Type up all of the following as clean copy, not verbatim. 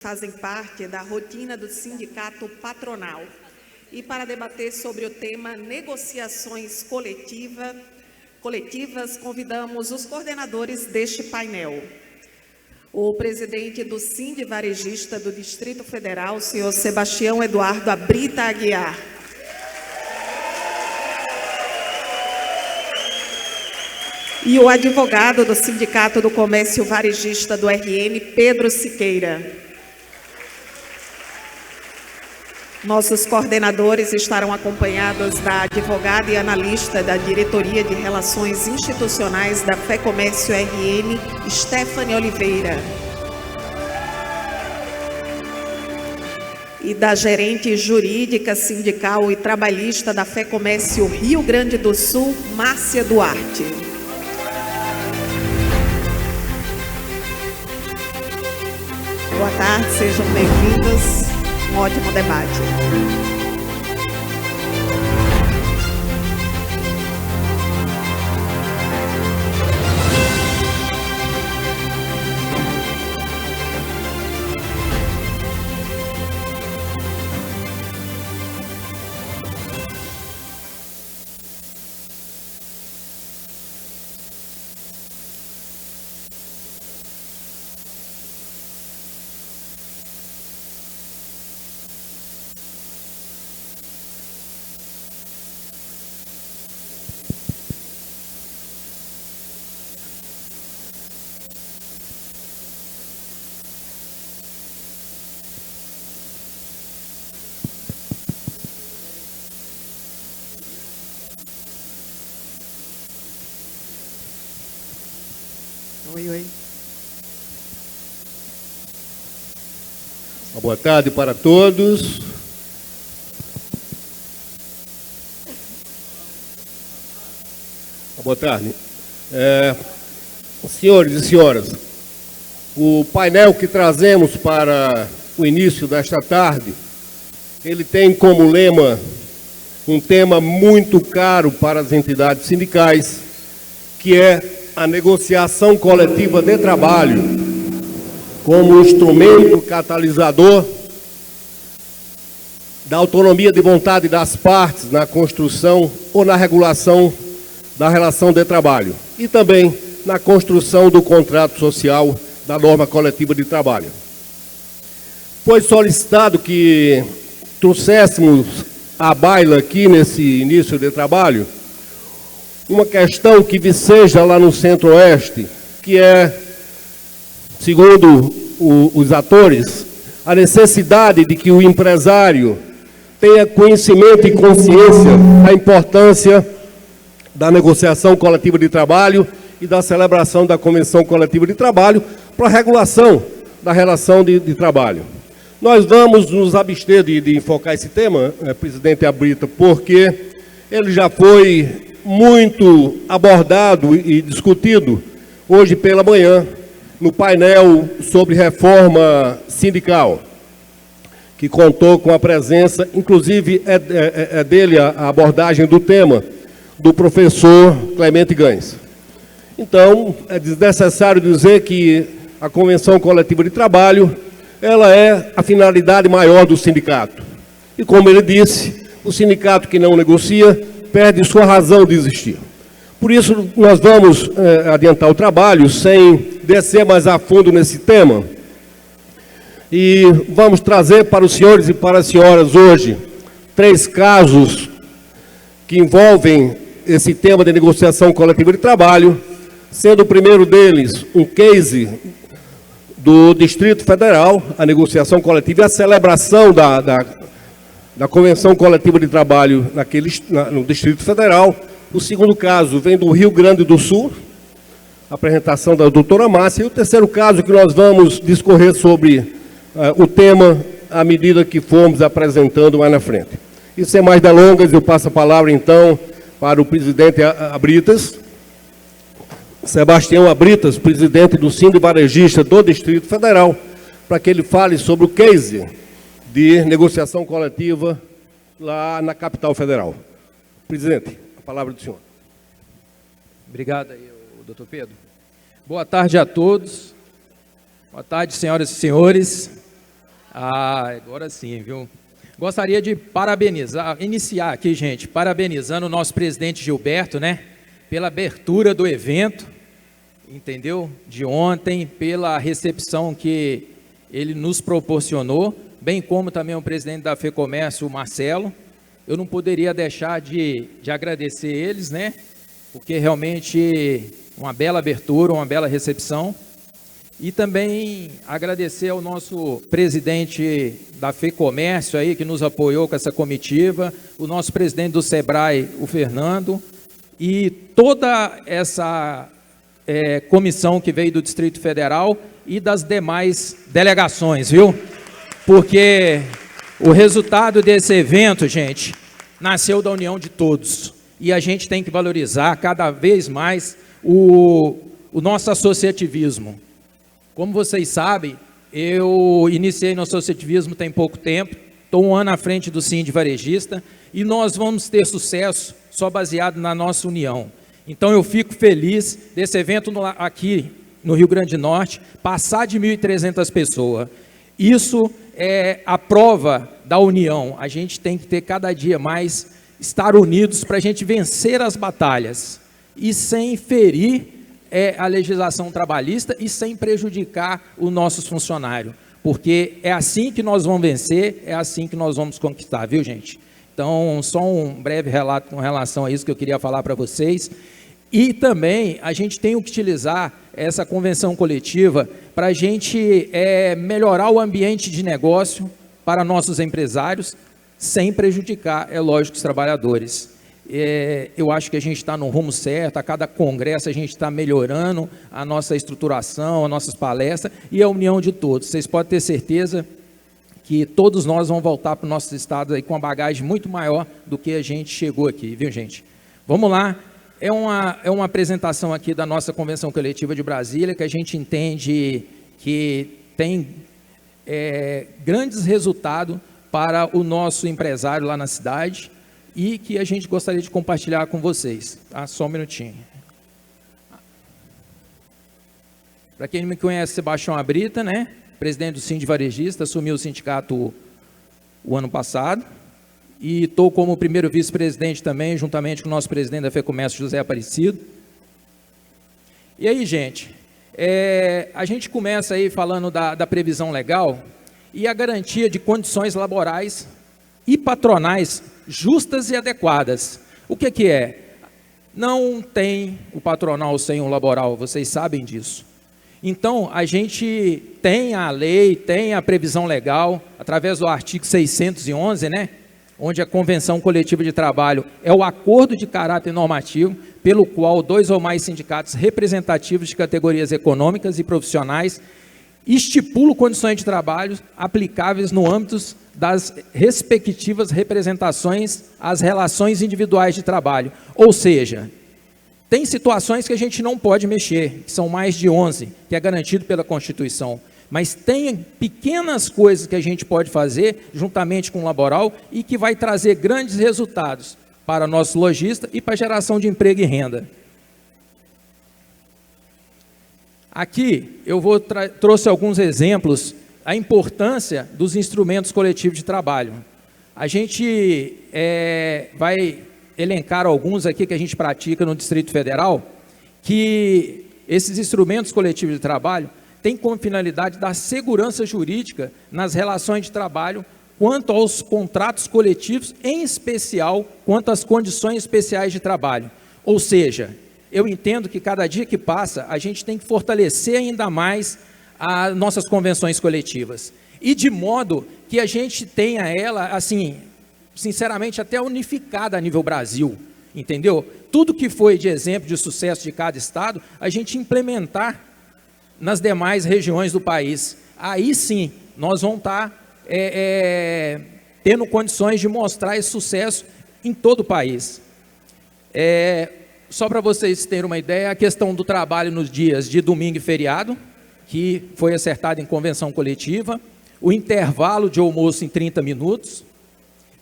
fazem parte da rotina do sindicato patronal. E para debater sobre o tema negociações coletivas, convidamos os coordenadores deste painel. O presidente do Sindi Varejista do Distrito Federal, o senhor Sebastião Eduardo Abrita Aguiar. E o advogado do Sindicato do Comércio Varejista do RN, Pedro Siqueira. Nossos coordenadores estarão acompanhados da advogada e analista da Diretoria de Relações Institucionais da FEComércio RN, Stephanie Oliveira. E da gerente jurídica, sindical e trabalhista da FEComércio Rio Grande do Sul, Márcia Duarte. Boa tarde, sejam bem-vindos. Um ótimo debate. Oi. Boa tarde para todos. Boa tarde. Senhores e senhoras, o painel que trazemos para o início desta tarde, ele tem como lema um tema muito caro para as entidades sindicais, que é a negociação coletiva de trabalho como instrumento catalisador da autonomia de vontade das partes na construção ou na regulação da relação de trabalho e também na construção do contrato social da norma coletiva de trabalho. Foi solicitado que trouxéssemos à baila aqui nesse início de trabalho uma questão que viceja lá no Centro-Oeste, que é, segundo os atores, a necessidade de que o empresário tenha conhecimento e consciência da importância da negociação coletiva de trabalho e da celebração da Convenção Coletiva de Trabalho para a regulação da relação de trabalho. Nós vamos nos abster de enfocar esse tema, presidente Abrita, porque ele já foi muito abordado e discutido hoje pela manhã no painel sobre reforma sindical, que contou com a presença, inclusive é dele a abordagem do tema, do professor Clemente Gans. Então, é desnecessário dizer que a Convenção Coletiva de Trabalho, ela é a finalidade maior do sindicato. E como ele disse, o sindicato que não negocia perde sua razão de existir. Por isso, nós vamos adiantar o trabalho sem descer mais a fundo nesse tema. E vamos trazer para os senhores e para as senhoras hoje 3 casos que envolvem esse tema de negociação coletiva de trabalho, sendo o primeiro deles um case do Distrito Federal, a negociação coletiva e a celebração da Convenção Coletiva de Trabalho no Distrito Federal. O segundo caso vem do Rio Grande do Sul, a apresentação da doutora Márcia. E o terceiro caso que nós vamos discorrer sobre o tema à medida que formos apresentando mais na frente. E sem mais delongas, eu passo a palavra então para o presidente Abritas, Sebastião Abritas, presidente do Sindi Varejista do Distrito Federal, para que ele fale sobre o case de negociação coletiva lá na capital federal. Presidente, a palavra do senhor. Obrigado aí, doutor Pedro. Boa tarde a todos. Boa tarde, senhoras e senhores. Agora sim, viu? Gostaria de iniciar aqui, gente, parabenizando o nosso presidente Gilberto, né? Pela abertura do evento, entendeu? De ontem, pela recepção que ele nos proporcionou, bem como também o presidente da FEComércio, o Marcelo. Eu não poderia deixar de agradecer eles, né? Porque realmente uma bela abertura, uma bela recepção. E também agradecer ao nosso presidente da FEComércio aí, que nos apoiou com essa comitiva, o nosso presidente do SEBRAE, o Fernando, e toda essa comissão que veio do Distrito Federal e das demais delegações, viu? Porque o resultado desse evento, gente, nasceu da união de todos. E a gente tem que valorizar cada vez mais o nosso associativismo. Como vocês sabem, eu iniciei no associativismo tem pouco tempo, estou um ano à frente do Sind Varejista, e nós vamos ter sucesso só baseado na nossa união. Então eu fico feliz desse evento aqui no Rio Grande do Norte, passar de 1.300 pessoas. Isso é a prova da união. A gente tem que ter cada dia mais, estar unidos para a gente vencer as batalhas, e sem ferir a legislação trabalhista e sem prejudicar os nossos funcionários, porque é assim que nós vamos vencer, é assim que nós vamos conquistar, viu, gente? Então, só um breve relato com relação a isso que eu queria falar para vocês. E também a gente tem que utilizar essa convenção coletiva para a gente melhorar o ambiente de negócio para nossos empresários, sem prejudicar, é lógico, os trabalhadores. Eu acho que a gente está no rumo certo, a cada congresso a gente está melhorando a nossa estruturação, as nossas palestras e a união de todos. Vocês podem ter certeza que todos nós vamos voltar para o nosso estado aí com uma bagagem muito maior do que a gente chegou aqui, viu, gente? Vamos lá, é uma apresentação aqui da nossa Convenção Coletiva de Brasília, que a gente entende que tem grandes resultados para o nosso empresário lá na cidade, e que a gente gostaria de compartilhar com vocês. Tá? Só um minutinho. Para quem não me conhece, Sebastião Abrita, né? Presidente do Sind Varejista, assumiu o sindicato o ano passado, e estou como primeiro vice-presidente também, juntamente com o nosso presidente da FEComércio, José Aparecido. E aí, gente, a gente começa aí falando da previsão legal e a garantia de condições laborais e patronais justas e adequadas. O que é? Não tem o patronal sem o laboral, vocês sabem disso. Então, a gente tem a lei, tem a previsão legal, através do artigo 611, né? Onde a Convenção Coletiva de Trabalho é o acordo de caráter normativo, pelo qual 2 ou mais sindicatos representativos de categorias econômicas e profissionais estipulam condições de trabalho aplicáveis no âmbito das respectivas representações às relações individuais de trabalho. Ou seja, tem situações que a gente não pode mexer, que são mais de 11, que é garantido pela Constituição. Mas tem pequenas coisas que a gente pode fazer, juntamente com o laboral, e que vai trazer grandes resultados para nosso lojista e para a geração de emprego e renda. Aqui eu trouxe alguns exemplos, a importância dos instrumentos coletivos de trabalho. A gente vai elencar alguns aqui que a gente pratica no Distrito Federal, que esses instrumentos coletivos de trabalho têm como finalidade dar segurança jurídica nas relações de trabalho quanto aos contratos coletivos, em especial quanto às condições especiais de trabalho. Ou seja, eu entendo que cada dia que passa, a gente tem que fortalecer ainda mais as nossas convenções coletivas. E de modo que a gente tenha ela, assim, sinceramente, até unificada a nível Brasil, entendeu? Tudo que foi de exemplo de sucesso de cada estado, a gente implementar nas demais regiões do país. Aí sim, nós vamos estar tendo condições de mostrar esse sucesso em todo o país. Só para vocês terem uma ideia, a questão do trabalho nos dias de domingo e feriado, que foi acertado em convenção coletiva, o intervalo de almoço em 30 minutos,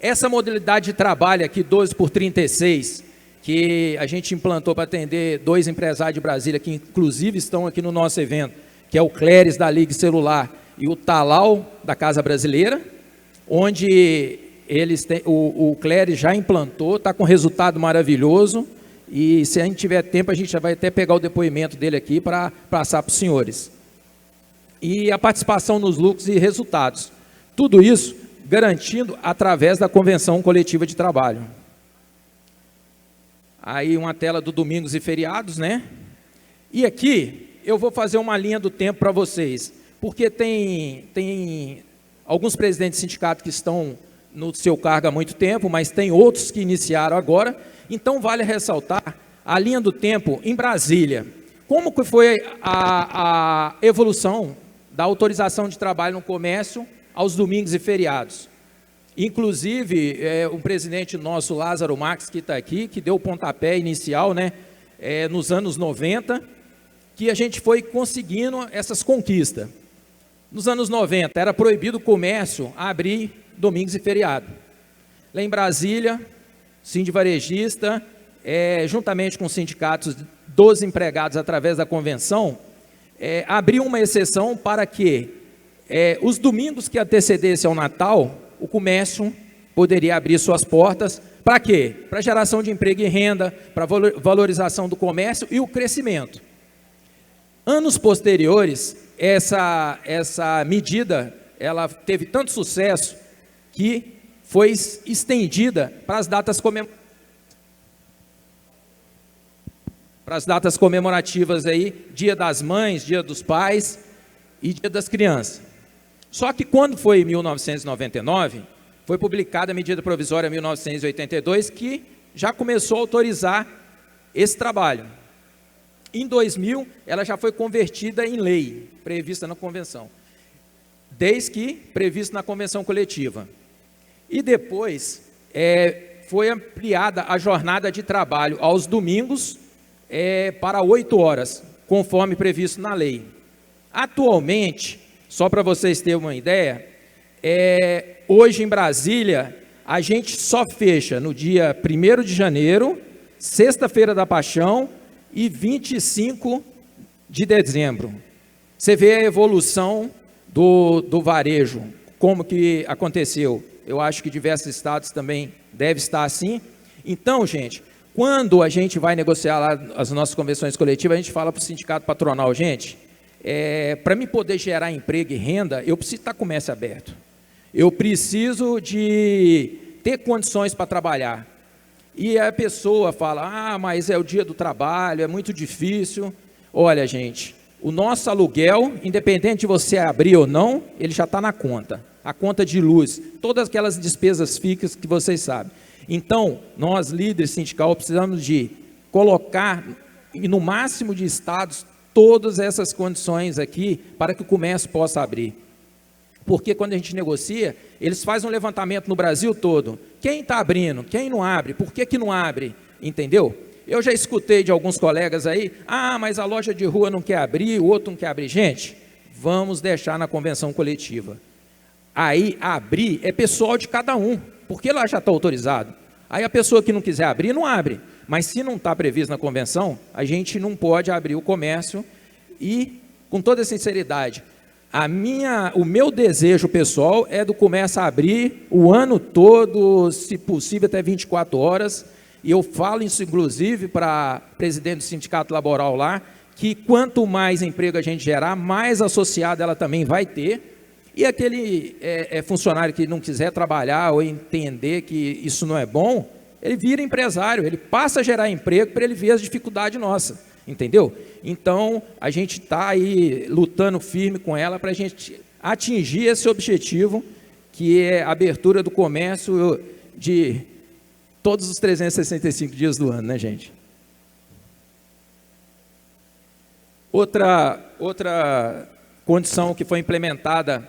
essa modalidade de trabalho aqui, 12 por 36, que a gente implantou para atender 2 empresários de Brasília, que inclusive estão aqui no nosso evento, que é o Cléris da Ligue Celular e o Talal da Casa Brasileira, onde o Cléris já implantou, está com resultado maravilhoso, e se a gente tiver tempo, a gente já vai até pegar o depoimento dele aqui para passar para os senhores. E a participação nos lucros e resultados. Tudo isso garantindo através da Convenção Coletiva de Trabalho. Aí uma tela do domingos e feriados, né? E aqui eu vou fazer uma linha do tempo para vocês, porque tem alguns presidentes de sindicato que estão no seu cargo há muito tempo, mas tem outros que iniciaram agora. Então vale ressaltar a linha do tempo em Brasília. Como que foi a evolução da autorização de trabalho no comércio aos domingos e feriados? Inclusive, um presidente nosso, Lázaro Marques, que está aqui, que deu o pontapé inicial, né, nos anos 90, que a gente foi conseguindo essas conquistas. Nos anos 90, era proibido o comércio abrir domingos e feriado. Lá em Brasília, Sindivarejista, juntamente com os sindicatos dos empregados, através da convenção, abriu uma exceção para que os domingos que antecedessem ao Natal, o comércio poderia abrir suas portas. Para quê? Para geração de emprego e renda, para valorização do comércio e o crescimento. Anos posteriores, essa medida ela teve tanto sucesso que foi estendida para as datas comemorativas aí, Dia das Mães, Dia dos Pais e Dia das Crianças. Só que quando foi em 1999, foi publicada a medida provisória 1982, que já começou a autorizar esse trabalho. Em 2000, ela já foi convertida em lei, prevista na convenção, desde que prevista na convenção coletiva. E depois foi ampliada a jornada de trabalho aos domingos para 8 horas, conforme previsto na lei. Atualmente, só para vocês terem uma ideia, hoje em Brasília, a gente só fecha no dia 1º de janeiro, sexta-feira da Paixão e 25 de dezembro. Você vê a evolução do varejo, como que aconteceu. Eu acho que diversos estados também devem estar assim. Então, gente, quando a gente vai negociar lá as nossas convenções coletivas, a gente fala para o sindicato patronal, gente, para mim poder gerar emprego e renda, eu preciso estar com o comércio aberto. Eu preciso de ter condições para trabalhar. E a pessoa fala, mas é o dia do trabalho, é muito difícil. Olha, gente, o nosso aluguel, independente de você abrir ou não, ele já está na conta. A conta de luz, todas aquelas despesas fixas que vocês sabem. Então, nós, líderes sindicais, precisamos de colocar, no máximo de estados, todas essas condições aqui, para que o comércio possa abrir. Porque quando a gente negocia, eles fazem um levantamento no Brasil todo. Quem está abrindo? Quem não abre? Por que não abre? Entendeu? Eu já escutei de alguns colegas aí, mas a loja de rua não quer abrir, o outro não quer abrir. Gente, vamos deixar na convenção coletiva. Aí, abrir é pessoal de cada um, porque lá já está autorizado. Aí a pessoa que não quiser abrir, não abre. Mas se não está previsto na convenção, a gente não pode abrir o comércio. E, com toda sinceridade, o meu desejo pessoal é do comércio abrir o ano todo, se possível até 24 horas, e eu falo isso inclusive para o presidente do sindicato laboral lá, que quanto mais emprego a gente gerar, mais associado ela também vai ter, e aquele funcionário que não quiser trabalhar ou entender que isso não é bom, ele vira empresário, ele passa a gerar emprego para ele ver as dificuldades nossas. Entendeu? Então, a gente está aí lutando firme com ela para a gente atingir esse objetivo, que é a abertura do comércio de todos os 365 dias do ano, né, gente? Outra condição que foi implementada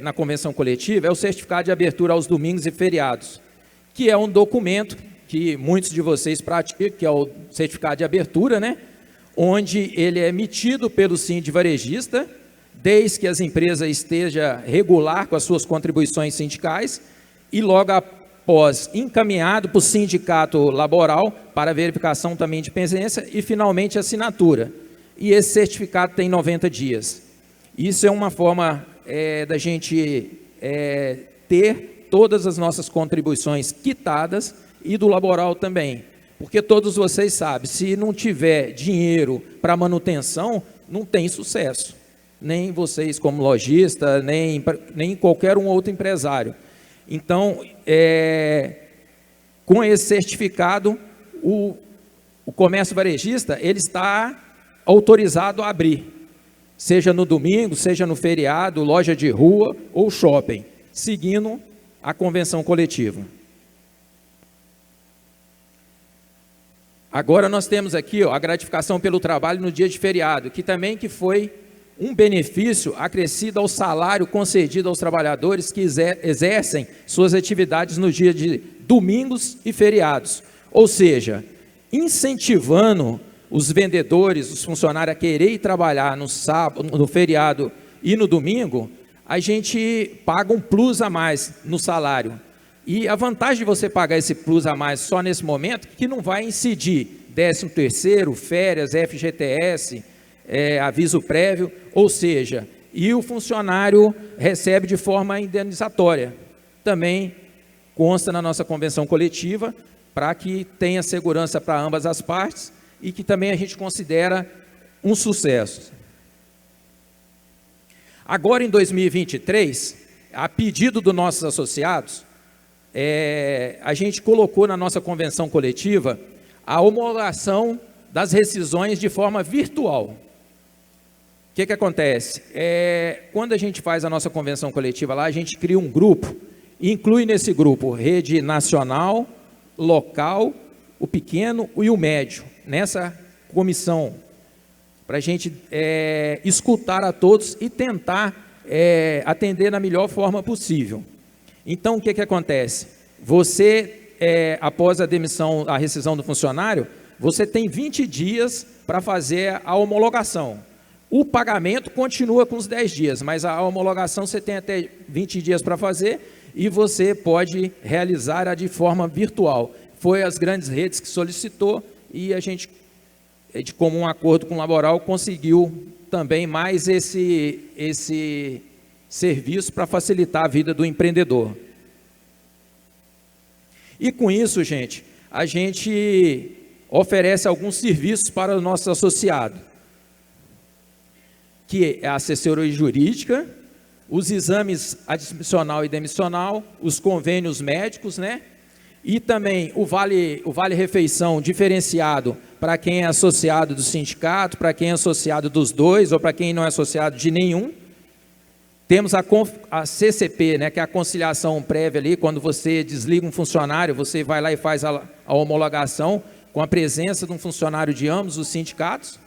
na convenção coletiva é o certificado de abertura aos domingos e feriados, que é um documento que muitos de vocês praticam, que é o certificado de abertura, né? Onde ele é emitido pelo sindivarejista, desde que as empresas estejam regular com as suas contribuições sindicais, e logo após encaminhado para o sindicato laboral para verificação também de pendência e finalmente assinatura. E esse certificado tem 90 dias. Isso é uma forma da gente ter todas as nossas contribuições quitadas e do laboral também. Porque todos vocês sabem, se não tiver dinheiro para manutenção, não tem sucesso. Nem vocês como lojista, nem qualquer um outro empresário. Então, com esse certificado, o comércio varejista ele está autorizado a abrir, seja no domingo, seja no feriado, loja de rua ou shopping, seguindo a convenção coletiva. Agora nós temos aqui a gratificação pelo trabalho no dia de feriado, que foi um benefício acrescido ao salário concedido aos trabalhadores que exercem suas atividades no dia de domingos e feriados. Ou seja, incentivando os vendedores, os funcionários a querer ir trabalhar no sábado, no feriado e no domingo, a gente paga um plus a mais no salário. E a vantagem de você pagar esse plus a mais só nesse momento, que não vai incidir 13º, férias, FGTS, aviso prévio, ou seja, e o funcionário recebe de forma indenizatória. Também consta na nossa convenção coletiva, para que tenha segurança para ambas as partes e que também a gente considera um sucesso. Agora, em 2023, a pedido dos nossos associados, a gente colocou na nossa convenção coletiva a homologação das rescisões de forma virtual. O que acontece? Quando a gente faz a nossa convenção coletiva lá, a gente cria um grupo, e inclui nesse grupo rede nacional, local, o pequeno e o médio, nessa comissão, para a gente escutar a todos e tentar atender da melhor forma possível. Então, o que acontece? Você, após a demissão, a rescisão do funcionário, você tem 20 dias para fazer a homologação. O pagamento continua com os 10 dias, mas a homologação você tem até 20 dias para fazer e você pode realizar de forma virtual. Foi as grandes redes que solicitou e a gente, de comum acordo com o laboral, conseguiu também mais esse serviço para facilitar a vida do empreendedor. E com isso, gente, a gente oferece alguns serviços para os nossos associados, que é a assessoria jurídica, os exames admissional e demissional, os convênios médicos, né? E também o vale refeição diferenciado para quem é associado do sindicato, para quem é associado dos dois ou para quem não é associado de nenhum. Temos a CCP, né, que é a conciliação prévia ali, quando você desliga um funcionário, você vai lá e faz a homologação com a presença de um funcionário de ambos os sindicatos.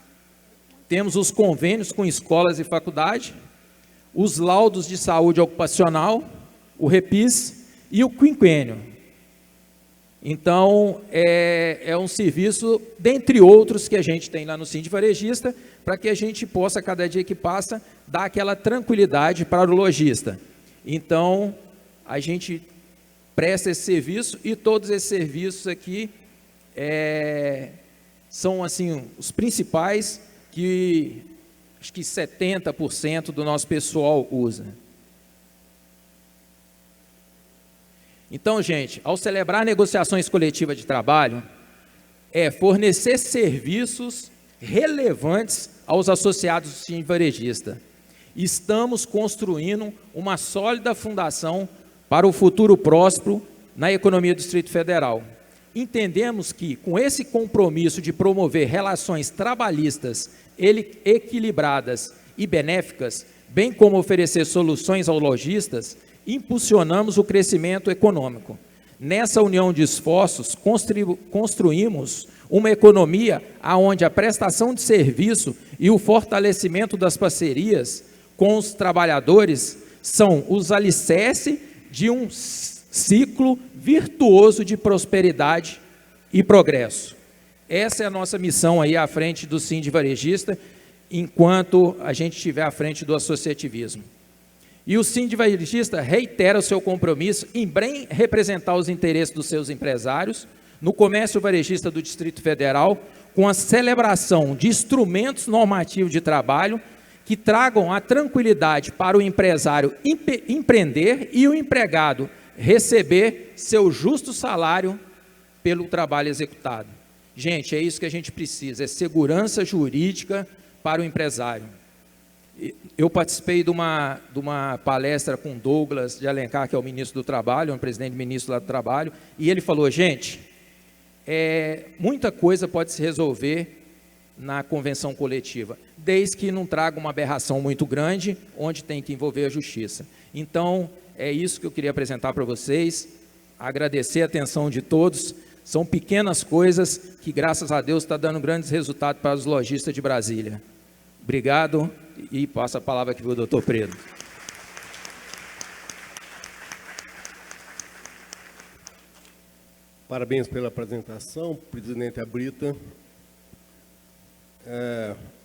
Temos os convênios com escolas e faculdade, os laudos de saúde ocupacional, o REPIS e o quinquênio. Então, é um serviço, dentre outros, que a gente tem lá no Síndico Varejista, para que a gente possa, cada dia que passa, dar aquela tranquilidade para o lojista. Então, a gente presta esse serviço e todos esses serviços aqui são, assim, os principais que acho que 70% do nosso pessoal usa. Então, gente, ao celebrar negociações coletivas de trabalho, fornecer serviços relevantes aos associados do Síndico Varejista. Estamos construindo uma sólida fundação para o futuro próspero na economia do Distrito Federal. Entendemos que, com esse compromisso de promover relações trabalhistas equilibradas e benéficas, bem como oferecer soluções aos lojistas, impulsionamos o crescimento econômico. Nessa união de esforços, construímos uma economia onde a prestação de serviço e o fortalecimento das parcerias com os trabalhadores são os alicerces de um ciclo virtuoso de prosperidade e progresso. Essa é a nossa missão aí à frente do Síndico Varejista, enquanto a gente estiver à frente do associativismo. E o Síndico Varejista reitera o seu compromisso em bem representar os interesses dos seus empresários no comércio varejista do Distrito Federal, com a celebração de instrumentos normativos de trabalho que tragam a tranquilidade para o empresário empreender e o empregado receber seu justo salário pelo trabalho executado. Gente, é isso que a gente precisa, é segurança jurídica para o empresário. Eu participei de uma palestra com Douglas de Alencar, que é o ministro do Trabalho, um presidente ministro lá do Trabalho, e ele falou, gente, muita coisa pode se resolver na convenção coletiva, desde que não traga uma aberração muito grande, onde tem que envolver a justiça. Então, é isso que eu queria apresentar para vocês, agradecer a atenção de todos, são pequenas coisas que, graças a Deus, está dando grandes resultados para os lojistas de Brasília. Obrigado, e passo a palavra aqui para o doutor Predo. Parabéns pela apresentação, presidente Abrita.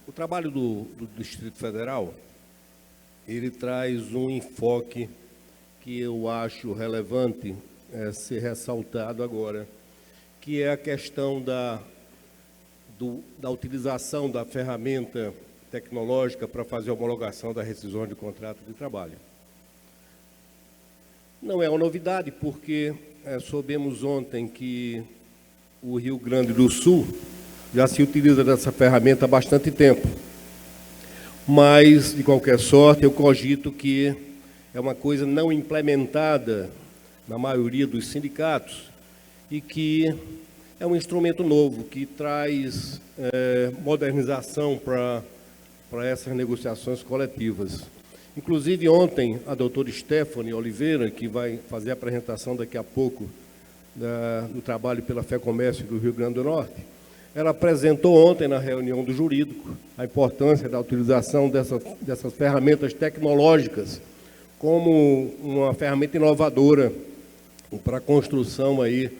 O trabalho do Distrito Federal, ele traz um enfoque que eu acho relevante ser ressaltado agora, que é a questão da utilização da ferramenta tecnológica para fazer a homologação da rescisão de contrato de trabalho. Não é uma novidade, porque soubemos ontem que o Rio Grande do Sul já se utiliza dessa ferramenta há bastante tempo. Mas, de qualquer sorte, eu cogito que é uma coisa não implementada na maioria dos sindicatos e que é um instrumento novo que traz modernização para essas negociações coletivas. Inclusive, ontem, a doutora Stephanie Oliveira, que vai fazer a apresentação daqui a pouco do trabalho pela FEComércio do Rio Grande do Norte, ela apresentou ontem, na reunião do jurídico, a importância da utilização dessas ferramentas tecnológicas como uma ferramenta inovadora para a construção aí,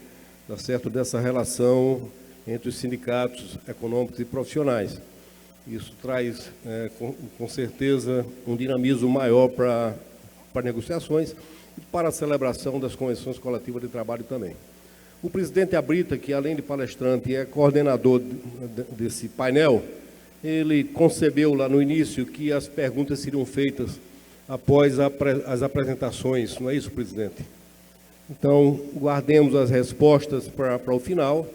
tá certo, dessa relação entre os sindicatos econômicos e profissionais. Isso traz, com certeza, um dinamismo maior para negociações e para a celebração das convenções coletivas de trabalho também. O presidente Abrita, que além de palestrante é coordenador desse painel, ele concebeu lá no início que as perguntas seriam feitas após as apresentações, não é isso, presidente? Então, guardemos as respostas para o final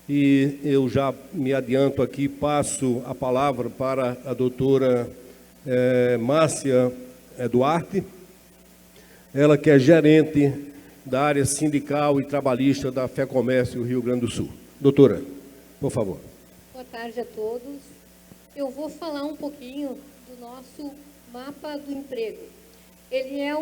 e eu já me adianto aqui, passo a palavra para a doutora Márcia Duarte, ela que é gerente da área sindical e trabalhista da FEComércio Rio Grande do Sul. Doutora, por favor. Boa tarde a todos. Eu vou falar um pouquinho do nosso mapa do emprego. Ele é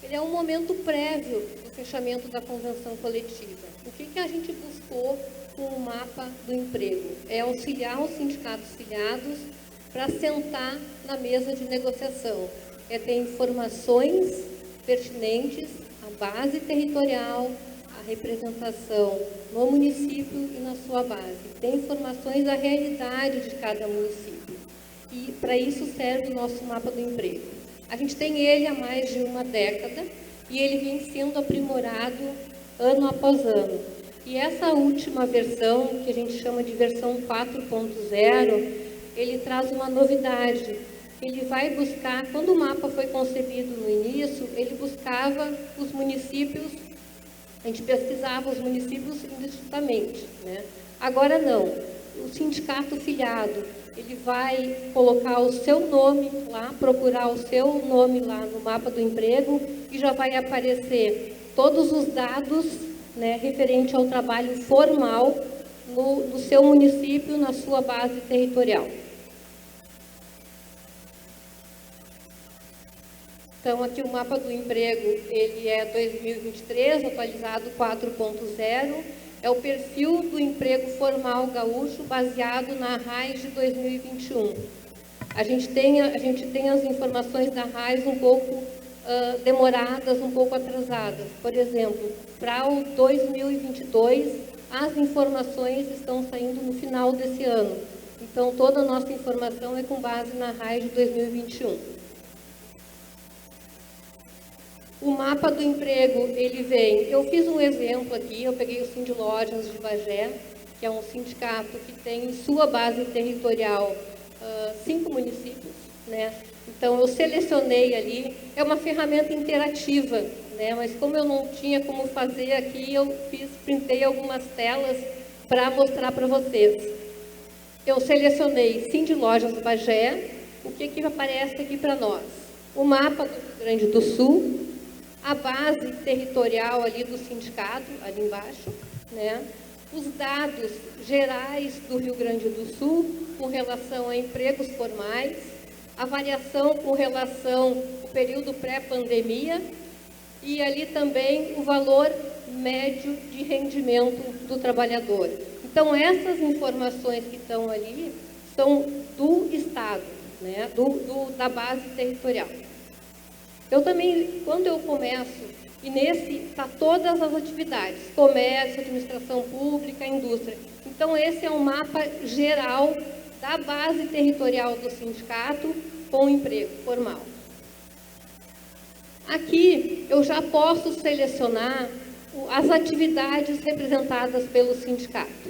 Ele é um momento prévio do fechamento da convenção coletiva. O que a gente buscou com o mapa do emprego? É auxiliar os sindicatos filiados para sentar na mesa de negociação. É ter informações pertinentes à base territorial, à representação no município e na sua base. Tem informações da realidade de cada município. E para isso serve o nosso mapa do emprego. A gente tem ele há mais de uma década e ele vem sendo aprimorado ano após ano. E essa última versão, que a gente chama de versão 4.0, ele traz uma novidade. Ele vai buscar, quando o mapa foi concebido no início, ele buscava os municípios, a gente pesquisava os municípios indistintamente, né? Agora não, o sindicato filiado, ele vai colocar o seu nome lá, procurar o seu nome lá no mapa do emprego e já vai aparecer todos os dados, né, referente ao trabalho formal no seu município, na sua base territorial. Então, aqui o mapa do emprego, ele é 2023, atualizado 4.0, é o perfil do emprego formal gaúcho baseado na RAIS de 2021. A gente tem as informações da RAIS um pouco demoradas, um pouco atrasadas. Por exemplo, para o 2022, as informações estão saindo no final desse ano. Então, toda a nossa informação é com base na RAIS de 2021. O mapa do emprego, ele vem... Eu fiz um exemplo aqui, eu peguei o Sindlojas de Bagé, que é um sindicato que tem em sua base territorial 5 municípios, né? Então, eu selecionei ali, é uma ferramenta interativa, né? Mas como eu não tinha como fazer aqui, eu printei algumas telas para mostrar para vocês. Eu selecionei Cindy Lojas Bagé, o que aparece aqui para nós? O mapa do Rio Grande do Sul, a base territorial ali do sindicato, ali embaixo, né? Os dados gerais do Rio Grande do Sul com relação a empregos formais, a variação com relação ao período pré-pandemia e ali também o valor médio de rendimento do trabalhador. Então, essas informações que estão ali são do Estado, né? Da base territorial. Eu também, quando eu começo, e nesse está todas as atividades, comércio, administração pública, indústria. Então, esse é um mapa geral da base territorial do sindicato com emprego formal. Aqui, eu já posso selecionar as atividades representadas pelo sindicato.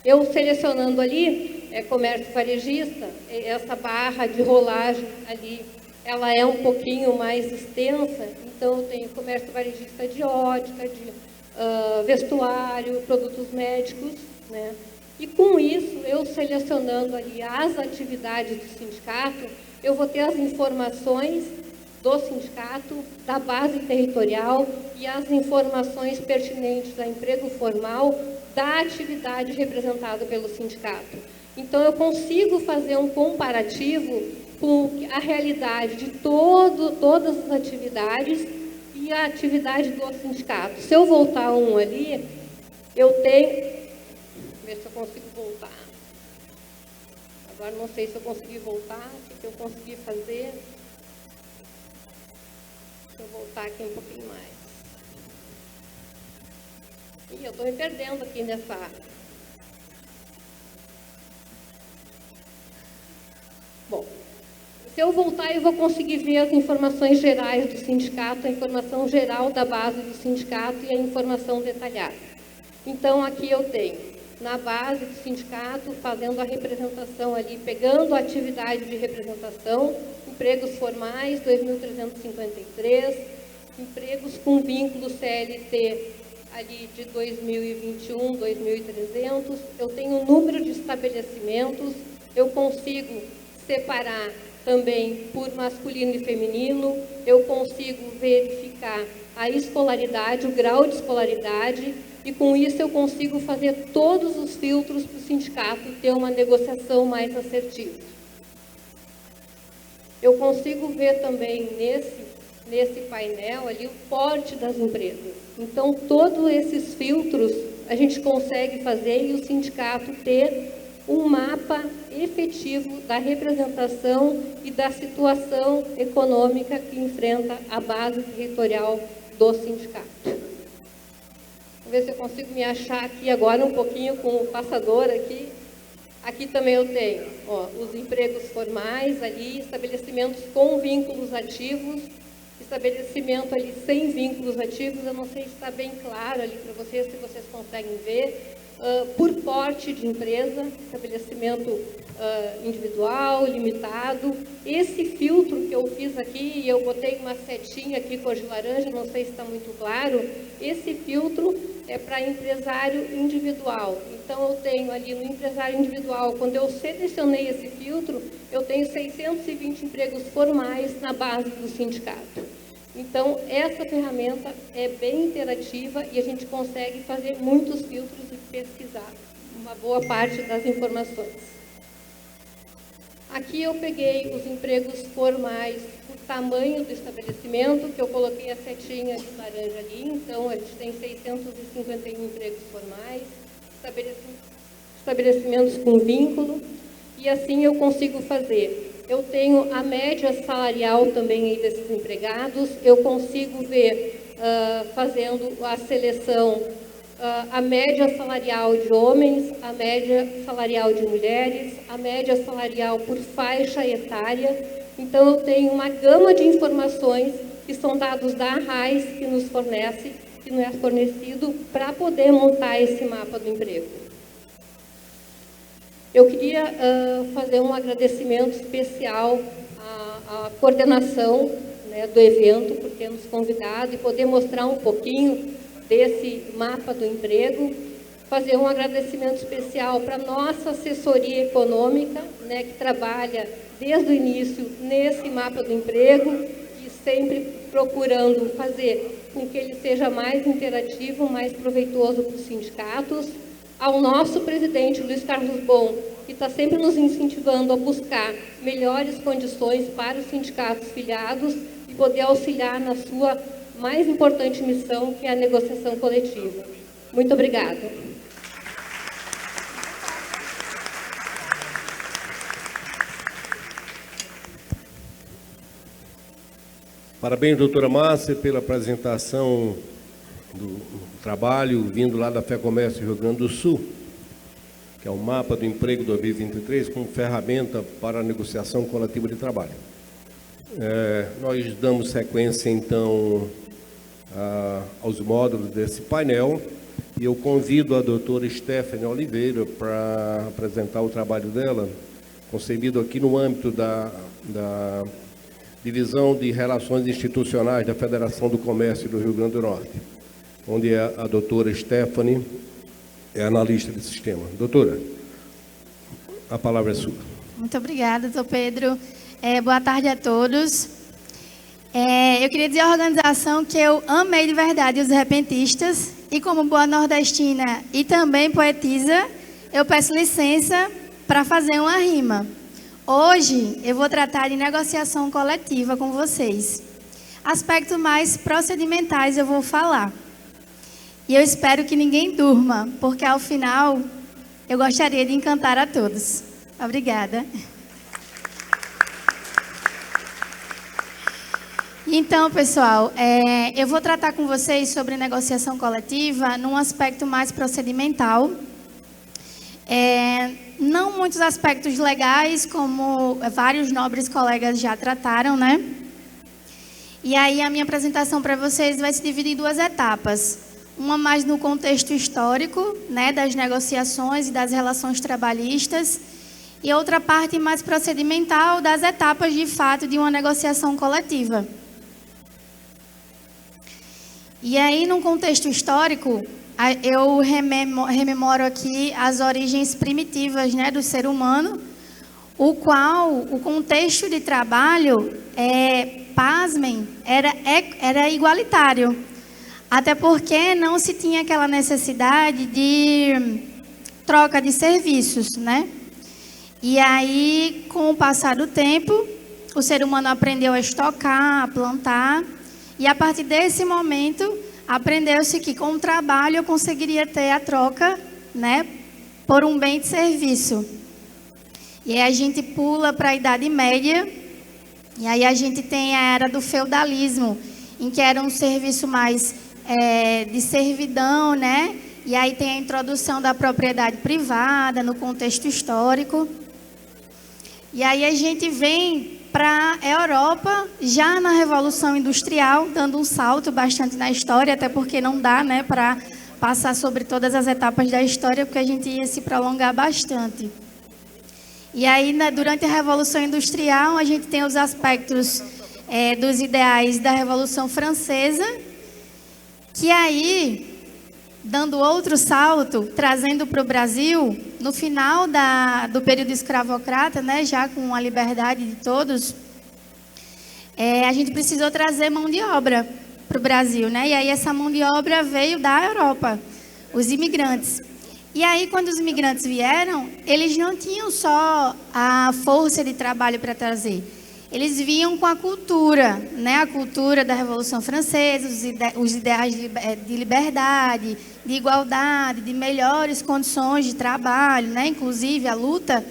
Eu selecionando ali, comércio varejista, essa barra de rolagem ali, ela é um pouquinho mais extensa, então eu tenho comércio varejista de ótica, de vestuário, produtos médicos, né? E com isso, eu selecionando ali as atividades do sindicato, eu vou ter as informações do sindicato, da base territorial e as informações pertinentes a emprego formal da atividade representada pelo sindicato. Então, eu consigo fazer um comparativo com a realidade de todas as atividades e a atividade do sindicato. Se eu voltar um ali, eu tenho... Ver se eu consigo voltar. Agora, não sei se eu consegui voltar, o que eu consegui fazer. Deixa eu voltar aqui um pouquinho mais. Ih, eu estou me perdendo aqui nessa... Bom, se eu voltar, eu vou conseguir ver as informações gerais do sindicato, a informação geral da base do sindicato e a informação detalhada. Então, aqui eu tenho, na base do sindicato, fazendo a representação ali, pegando a atividade de representação, empregos formais, 2.353, empregos com vínculo CLT ali de 2021, 2.300, eu tenho o número de estabelecimentos, eu consigo separar também por masculino e feminino, eu consigo verificar a escolaridade, o grau de escolaridade, e com isso eu consigo fazer todos os filtros para o sindicato ter uma negociação mais assertiva. Eu consigo ver também nesse painel ali o porte das empresas. Então, todos esses filtros a gente consegue fazer e o sindicato ter um mapa efetivo da representação e da situação econômica que enfrenta a base territorial do sindicato. Vou ver se eu consigo me achar aqui agora um pouquinho com o passador aqui. Aqui também eu tenho os empregos formais ali, estabelecimentos com vínculos ativos, estabelecimento ali sem vínculos ativos, eu não sei se está bem claro ali para vocês, se vocês conseguem ver. Por porte de empresa, estabelecimento individual, limitado. Esse filtro que eu fiz aqui, e eu botei uma setinha aqui cor de laranja, não sei se está muito claro, esse filtro é para empresário individual. Então, eu tenho ali no empresário individual, quando eu selecionei esse filtro, eu tenho 620 empregos formais na base do sindicato. Então, essa ferramenta é bem interativa e a gente consegue fazer muitos filtros e pesquisar uma boa parte das informações. Aqui eu peguei os empregos formais por tamanho do estabelecimento, que eu coloquei a setinha de laranja ali. Então, a gente tem 651 empregos formais, estabelecimentos com vínculo, e assim eu consigo fazer. Eu tenho a média salarial também aí desses empregados, eu consigo ver, fazendo a seleção, a média salarial de homens, a média salarial de mulheres, a média salarial por faixa etária. Então, eu tenho uma gama de informações que são dados da Arraiz, que nos fornece, que não é fornecido, para poder montar esse mapa do emprego. Eu queria fazer um agradecimento especial à coordenação, né, do evento, por ter nos convidado e poder mostrar um pouquinho desse mapa do emprego. Fazer um agradecimento especial para a nossa assessoria econômica, né, que trabalha desde o início nesse mapa do emprego e sempre procurando fazer com que ele seja mais interativo, mais proveitoso para os sindicatos. Ao nosso presidente, Luiz Carlos Bon, que está sempre nos incentivando a buscar melhores condições para os sindicatos filiados e poder auxiliar na sua mais importante missão, que é a negociação coletiva. Muito obrigada. Parabéns, doutora Márcia, pela apresentação do trabalho vindo lá da FEComércio Rio Grande do Sul, que é o mapa do emprego 2023 como ferramenta para a negociação coletiva de trabalho. Nós damos sequência, então, aos módulos desse painel e eu convido a doutora Stephanie Oliveira para apresentar o trabalho dela, concebido aqui no âmbito da Divisão de Relações Institucionais da Federação do Comércio do Rio Grande do Norte, onde a doutora Stephanie é analista de sistema. Doutora, a palavra é sua. Muito obrigada, doutor Pedro. Boa tarde a todos. Eu queria dizer à organização que eu amei de verdade os repentistas e, como boa nordestina e também poetisa, eu peço licença para fazer uma rima. Hoje eu vou tratar de negociação coletiva com vocês. Aspectos mais procedimentais eu vou falar. E eu espero que ninguém durma, porque ao final eu gostaria de encantar a todos. Obrigada. Então, pessoal, eu vou tratar com vocês sobre negociação coletiva num aspecto mais procedimental. Não muitos aspectos legais, como vários nobres colegas já trataram, né? E aí a minha apresentação para vocês vai se dividir em duas etapas. Uma mais no contexto histórico, né, das negociações e das relações trabalhistas, e outra parte mais procedimental das etapas de fato de uma negociação coletiva. E aí, num contexto histórico, eu rememoro aqui as origens primitivas, né, do ser humano, o qual o contexto de trabalho, pasmem, era igualitário. Até porque não se tinha aquela necessidade de troca de serviços, né? E aí, com o passar do tempo, o ser humano aprendeu a estocar, a plantar, e a partir desse momento, aprendeu-se que com o trabalho eu conseguiria ter a troca, né, por um bem de serviço. E aí a gente pula para a Idade Média, e aí a gente tem a era do feudalismo, em que era um serviço mais de servidão, né? E aí tem a introdução da propriedade privada no contexto histórico. E aí a gente vem para a Europa, já na Revolução Industrial, dando um salto bastante na história, até porque não dá, né, para passar sobre todas as etapas da história, porque a gente ia se prolongar bastante. E aí, durante a Revolução Industrial, a gente tem os aspectos dos ideais da Revolução Francesa, que aí, dando outro salto, trazendo para o Brasil, no final do período escravocrata, né, já com a liberdade de todos, a gente precisou trazer mão de obra para o Brasil, né? E aí essa mão de obra veio da Europa, os imigrantes. E aí, quando os imigrantes vieram, eles não tinham só a força de trabalho para trazer. Eles vinham com a cultura, né? A cultura da Revolução Francesa, os ideais de liberdade, de igualdade, de melhores condições de trabalho, né? Inclusive a luta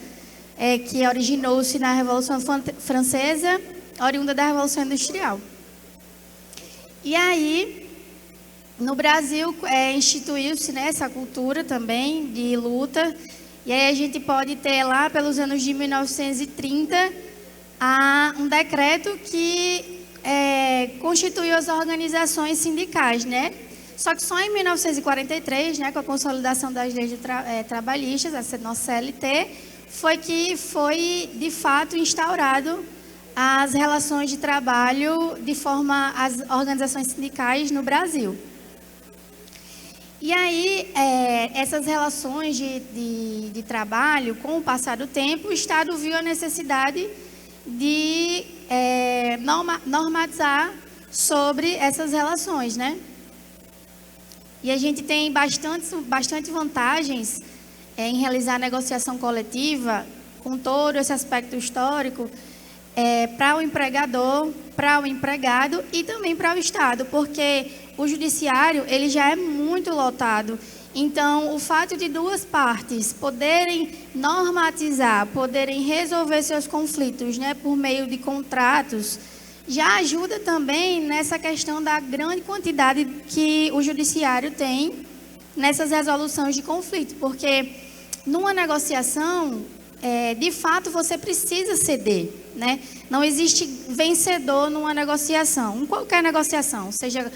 que originou-se na Revolução Francesa, oriunda da Revolução Industrial. E aí, no Brasil, instituiu-se, né, essa cultura também de luta. E aí a gente pode ter lá, pelos anos de 1930, um decreto que constituiu as organizações sindicais, né? Só que só em 1943, né, com a consolidação das leis trabalhistas, a nossa CLT, foi que foi, de fato, instaurado as relações de trabalho de forma as organizações sindicais no Brasil. E aí, essas relações de trabalho, com o passar do tempo, o Estado viu a necessidade de normatizar sobre essas relações, né? E a gente tem bastante vantagens em realizar a negociação coletiva, com todo esse aspecto histórico, para o empregador, para o empregado e também para o Estado, porque o judiciário ele já é muito lotado. Então, o fato de duas partes poderem normatizar, poderem resolver seus conflitos, né, por meio de contratos, já ajuda também nessa questão da grande quantidade que o judiciário tem nessas resoluções de conflito, porque numa negociação, de fato, você precisa ceder, né? Não existe vencedor numa negociação, em qualquer negociação, seja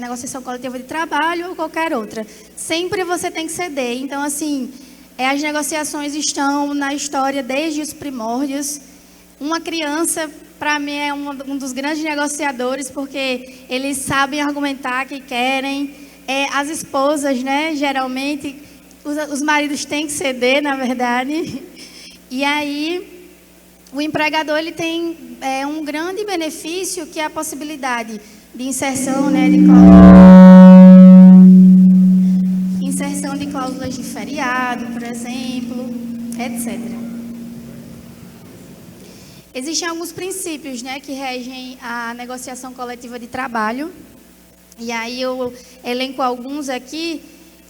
negociação coletiva de trabalho ou qualquer outra. Sempre você tem que ceder. Então, assim, as negociações estão na história desde os primórdios. Uma criança, para mim, é um dos grandes negociadores, porque eles sabem argumentar que querem. As esposas, né, geralmente, os maridos têm que ceder, na verdade. E aí, o empregador ele tem um grande benefício, que é a possibilidade de inserção, né, inserção de cláusulas de feriado, por exemplo, etc. Existem alguns princípios, né, que regem a negociação coletiva de trabalho. E aí eu elenco alguns aqui,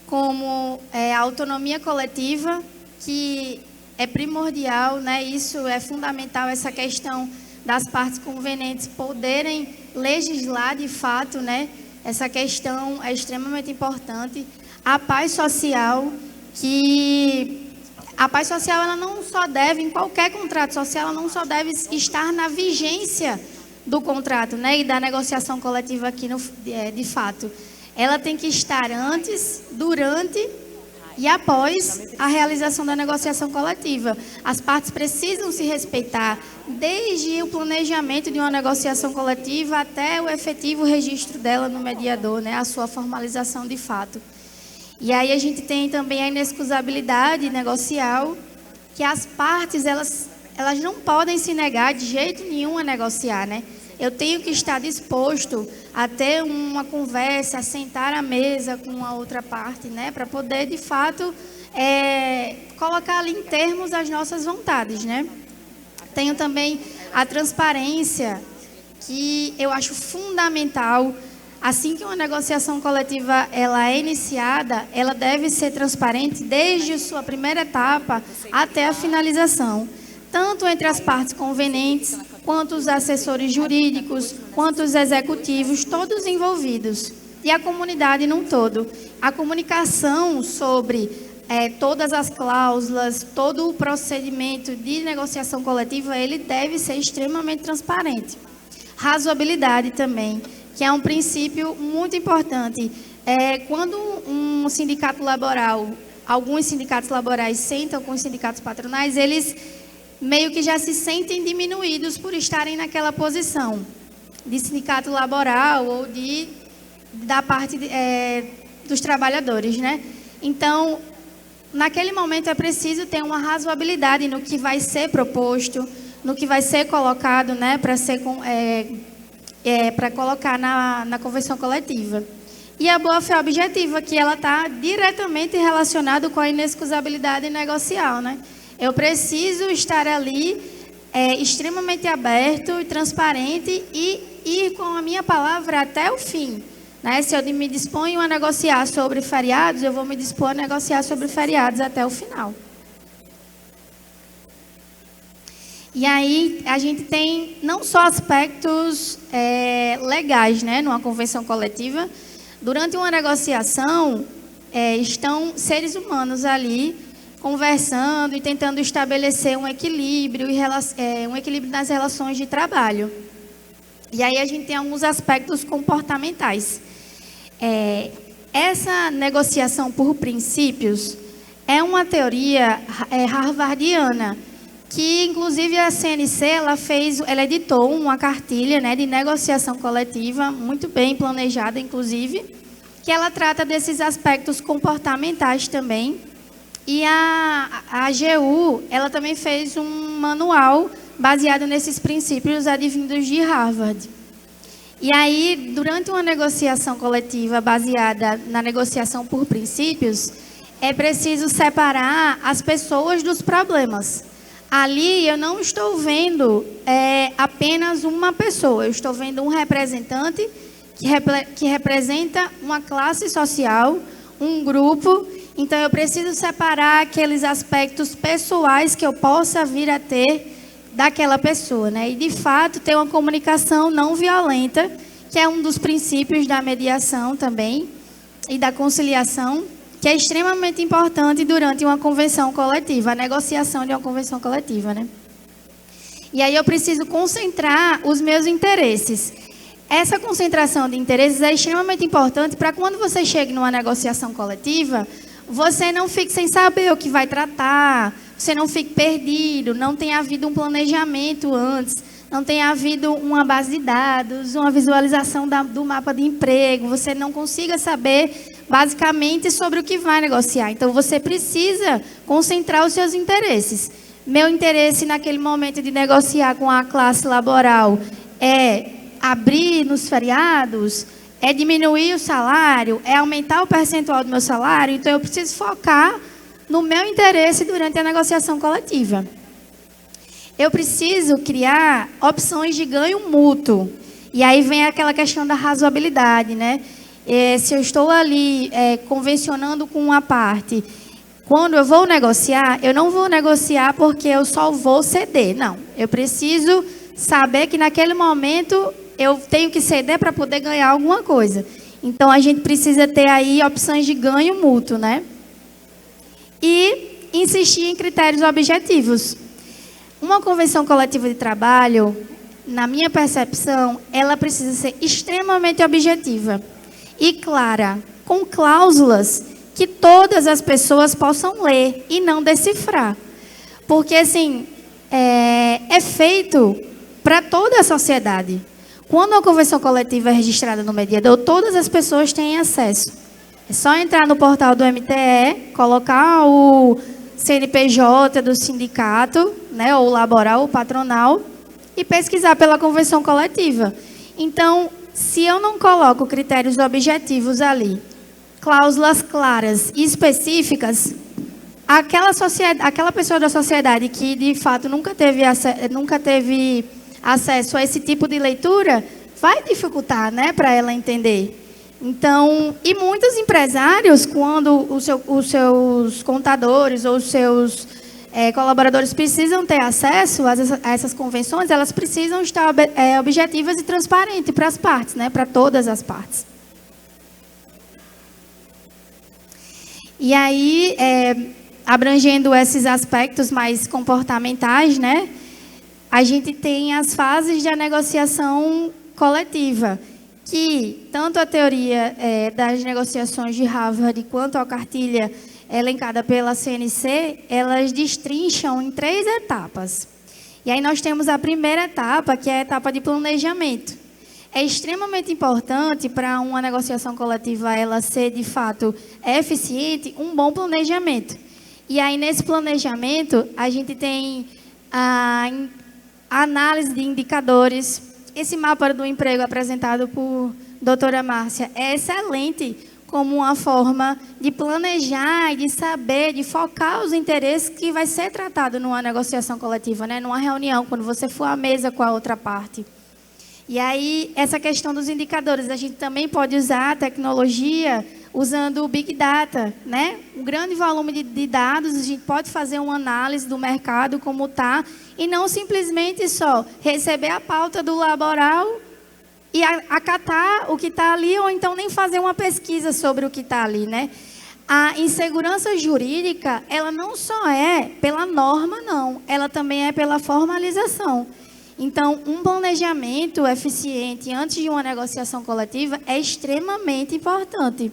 como a autonomia coletiva, que é primordial, né? Isso é fundamental, essa questão das partes convenientes poderem legislar de fato, né? Essa questão é extremamente importante. A paz social, ela não só deve, em qualquer contrato social, ela não só deve estar na vigência do contrato, né? E da negociação coletiva aqui, de fato. Ela tem que estar antes, durante e após a realização da negociação coletiva. As partes precisam se respeitar, desde o planejamento de uma negociação coletiva até o efetivo registro dela no mediador, né, a sua formalização de fato. E aí a gente tem também a inexcusabilidade negocial, que as partes elas não podem se negar de jeito nenhum a negociar, né? Eu tenho que estar disposto a ter uma conversa, a sentar à mesa com a outra parte, né, para poder, de fato, colocar ali em termos as nossas vontades, né? Tenho também a transparência, que eu acho fundamental. Assim que uma negociação coletiva ela é iniciada, ela deve ser transparente desde a sua primeira etapa até a finalização, tanto entre as partes convenientes, quanto os assessores jurídicos, quanto os executivos, todos envolvidos, e a comunidade num todo. A comunicação sobre todas as cláusulas, todo o procedimento de negociação coletiva, ele deve ser extremamente transparente. Razoabilidade também, que é um princípio muito importante. Quando um sindicato laboral, alguns sindicatos laborais sentam com os sindicatos patronais, eles meio que já se sentem diminuídos por estarem naquela posição de sindicato laboral ou da parte dos trabalhadores, né? Então, naquele momento é preciso ter uma razoabilidade no que vai ser proposto, no que vai ser colocado, né, para colocar na convenção coletiva. E a boa-fé objetiva, que ela está diretamente relacionada com a inexcusabilidade negocial, né? Eu preciso estar ali extremamente aberto e transparente e ir com a minha palavra até o fim, né? Se eu me disponho a negociar sobre feriados, eu vou me dispor a negociar sobre feriados até o final. E aí a gente tem não só aspectos legais, né, numa convenção coletiva. Durante uma negociação, estão seres humanos ali conversando e tentando estabelecer um equilíbrio, um equilíbrio nas relações de trabalho. E aí a gente tem alguns aspectos comportamentais. Essa negociação por princípios, é uma teoria harvardiana, que inclusive a CNC ela editou uma cartilha, né, de negociação coletiva, muito bem planejada, inclusive, que ela trata desses aspectos comportamentais também. E a AGU, ela também fez um manual baseado nesses princípios advindos de Harvard. E aí, durante uma negociação coletiva baseada na negociação por princípios, é preciso separar as pessoas dos problemas. Ali eu não estou vendo apenas uma pessoa, eu estou vendo um representante que representa uma classe social, um grupo. Então eu preciso separar aqueles aspectos pessoais que eu possa vir a ter daquela pessoa, né? E de fato ter uma comunicação não violenta, que é um dos princípios da mediação também e da conciliação, que é extremamente importante durante uma convenção coletiva, a negociação de uma convenção coletiva, né? E aí eu preciso concentrar os meus interesses. Essa concentração de interesses é extremamente importante para quando você chegue numa negociação coletiva, você não fique sem saber o que vai tratar, você não fique perdido, não tenha havido um planejamento antes, não tenha havido uma base de dados, uma visualização do mapa de emprego, você não consiga saber basicamente sobre o que vai negociar. Então, você precisa concentrar os seus interesses. Meu interesse naquele momento de negociar com a classe laboral é abrir nos feriados, é diminuir o salário, é aumentar o percentual do meu salário. Então, eu preciso focar no meu interesse durante a negociação coletiva. Eu preciso criar opções de ganho mútuo. E aí vem aquela questão da razoabilidade, né? Se eu estou ali convencionando com uma parte, quando eu vou negociar, eu não vou negociar porque eu só vou ceder. Não, eu preciso saber que naquele momento eu tenho que ceder para poder ganhar alguma coisa. Então, a gente precisa ter aí opções de ganho mútuo, né? E insistir em critérios objetivos. Uma convenção coletiva de trabalho, na minha percepção, ela precisa ser extremamente objetiva e clara, com cláusulas que todas as pessoas possam ler e não decifrar. Porque, assim, é feito para toda a sociedade. Quando uma convenção coletiva é registrada no mediador, todas as pessoas têm acesso. É só entrar no portal do MTE, colocar o CNPJ do sindicato, né, ou laboral, ou patronal, e pesquisar pela convenção coletiva. Então, se eu não coloco critérios objetivos ali, cláusulas claras e específicas, aquela pessoa da sociedade que, de fato, nunca teve acesso a esse tipo de leitura, vai dificultar, né, para ela entender. Então, e muitos empresários, quando os seus contadores ou os seus colaboradores precisam ter acesso a essas convenções, elas precisam estar objetivas e transparentes para as partes, né, para todas as partes. E aí, abrangendo esses aspectos mais comportamentais, né, a gente tem as fases da negociação coletiva, que tanto a teoria das negociações de Harvard quanto a cartilha elencada pela CNC, elas destrincham em 3 etapas. E aí nós temos a primeira etapa, que é a etapa de planejamento. É extremamente importante para uma negociação coletiva ela ser, de fato, eficiente, um bom planejamento. E aí, nesse planejamento, a gente tem a análise de indicadores. Esse mapa do emprego apresentado por doutora Márcia é excelente como uma forma de planejar e de saber, de focar os interesses que vai ser tratado numa negociação coletiva, né? Numa reunião, quando você for à mesa com a outra parte. E aí, essa questão dos indicadores, a gente também pode usar a tecnologia usando o Big Data, né? Um grande volume de dados, a gente pode fazer uma análise do mercado como está, e não simplesmente só receber a pauta do laboral e acatar o que está ali, ou então nem fazer uma pesquisa sobre o que está ali, né? A insegurança jurídica, ela não só é pela norma, não. Ela também é pela formalização. Então, um planejamento eficiente antes de uma negociação coletiva é extremamente importante.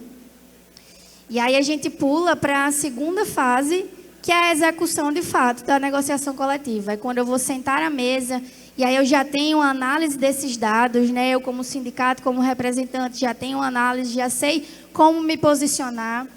E aí a gente pula para a segunda fase, que é a execução de fato da negociação coletiva. É quando eu vou sentar à mesa e aí eu já tenho uma análise desses dados, né? Eu como sindicato, como representante, já tenho uma análise, já sei como me posicionar.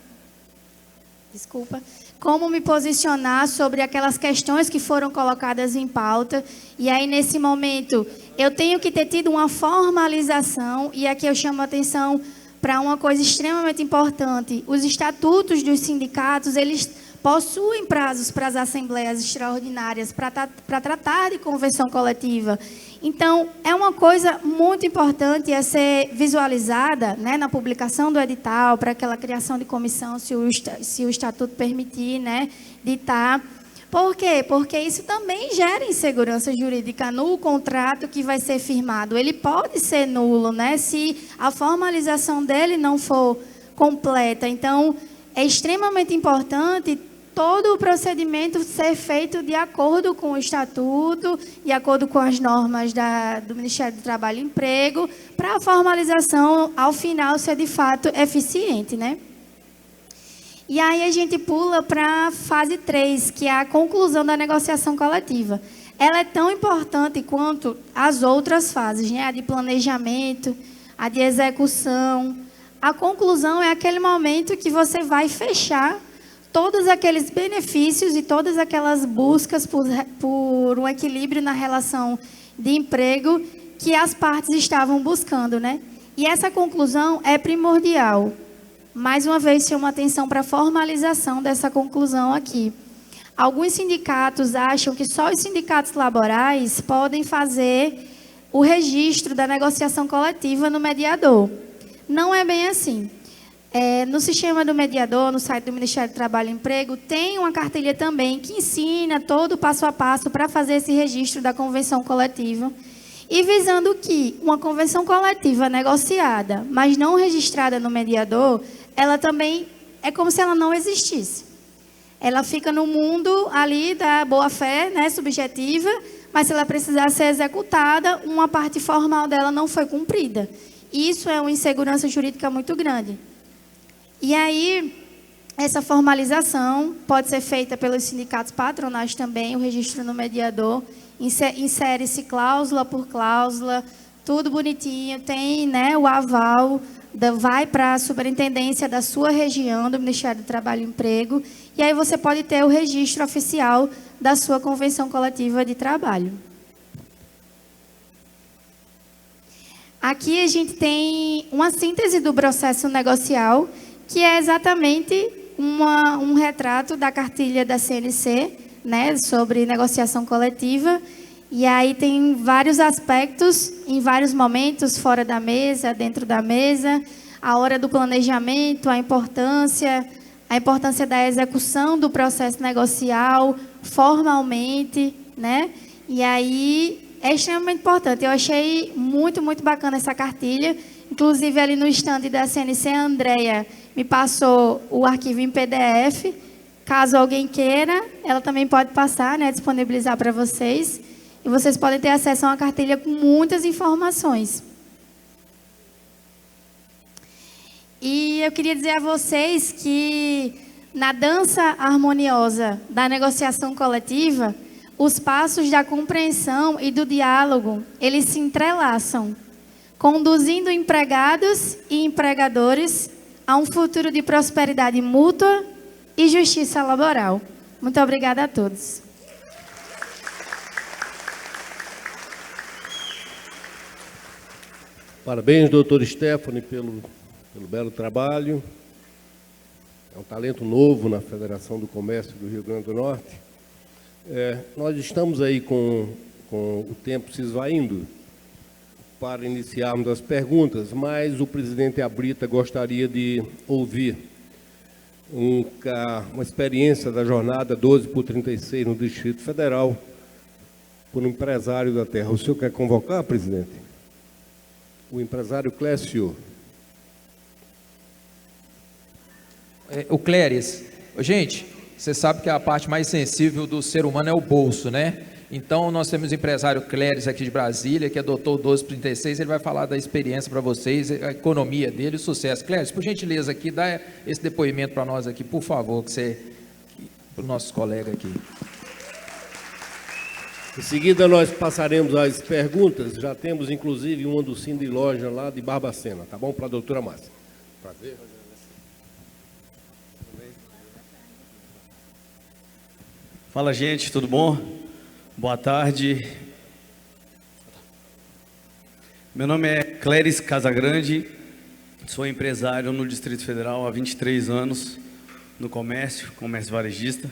Como me posicionar sobre aquelas questões que foram colocadas em pauta. E aí, nesse momento, eu tenho que ter tido uma formalização, e aqui eu chamo a atenção para uma coisa extremamente importante. Os estatutos dos sindicatos, eles possuem prazos para as assembleias extraordinárias, para tratar de convenção coletiva. Então, é uma coisa muito importante a ser visualizada, né, na publicação do edital, para aquela criação de comissão, se o estatuto permitir, né, ditar. Por quê? Porque isso também gera insegurança jurídica no contrato que vai ser firmado. Ele pode ser nulo, né, se a formalização dele não for completa. Então, é extremamente importante todo o procedimento ser feito de acordo com o estatuto, de acordo com as normas do Ministério do Trabalho e Emprego, para a formalização, ao final, ser de fato eficiente, né? E aí a gente pula para a fase 3, que é a conclusão da negociação coletiva. Ela é tão importante quanto as outras fases, né? A de planejamento, a de execução. A conclusão é aquele momento que você vai fechar todos aqueles benefícios e todas aquelas buscas por um equilíbrio na relação de emprego que as partes estavam buscando, né? E essa conclusão é primordial. Mais uma vez, chamo atenção para a formalização dessa conclusão aqui. Alguns sindicatos acham que só os sindicatos laborais podem fazer o registro da negociação coletiva no mediador. Não é bem assim. No sistema do mediador, no site do Ministério do Trabalho e Emprego, tem uma cartilha também que ensina todo o passo a passo para fazer esse registro da convenção coletiva. E visando que uma convenção coletiva negociada, mas não registrada no mediador, ela também é como se ela não existisse. Ela fica no mundo ali da boa-fé, né, subjetiva, mas se ela precisar ser executada, uma parte formal dela não foi cumprida. Isso é uma insegurança jurídica muito grande. E aí, essa formalização pode ser feita pelos sindicatos patronais também, o registro no mediador, insere-se cláusula por cláusula, tudo bonitinho, tem, né, o aval, vai para a superintendência da sua região, do Ministério do Trabalho e Emprego, e aí você pode ter o registro oficial da sua convenção coletiva de trabalho. Aqui a gente tem uma síntese do processo negocial, que é exatamente um retrato da cartilha da CNC, né, sobre negociação coletiva. E aí tem vários aspectos, em vários momentos, fora da mesa, dentro da mesa, a hora do planejamento, a importância da execução do processo negocial formalmente, né? E aí é extremamente importante. Eu achei muito, muito bacana essa cartilha. Inclusive, ali no stand da CNC, a Andrea me passou o arquivo em PDF. Caso alguém queira, ela também pode passar, né, disponibilizar para vocês. E vocês podem ter acesso a uma cartilha com muitas informações. E eu queria dizer a vocês que, na dança harmoniosa da negociação coletiva, os passos da compreensão e do diálogo, eles se entrelaçam, conduzindo empregados e empregadores a um futuro de prosperidade mútua e justiça laboral. Muito obrigada a todos. Parabéns, doutor Stephanie, pelo belo trabalho. É um talento novo na Federação do Comércio do Rio Grande do Norte. Nós estamos aí com o tempo se esvaindo para iniciarmos as perguntas, mas o presidente Abrita gostaria de ouvir uma experiência da jornada 12 por 36 no Distrito Federal por um empresário da terra. O senhor quer convocar, presidente? O empresário Clécio. O Cléris, gente, você sabe que a parte mais sensível do ser humano é o bolso, né? Então, nós temos o empresário Cléris aqui de Brasília, que adotou o 1236, ele vai falar da experiência para vocês, a economia dele, o sucesso. Cléris, por gentileza aqui, dá esse depoimento para nós aqui, por favor, para o nosso colega aqui. Em seguida, nós passaremos às perguntas. Já temos, inclusive, uma do Cine Loja lá de Barbacena. Tá bom? Para a doutora Márcia. Prazer. Fala, gente, tudo bom? Boa tarde. Meu nome é Cléris Casagrande, sou empresário no Distrito Federal há 23 anos, no comércio varejista.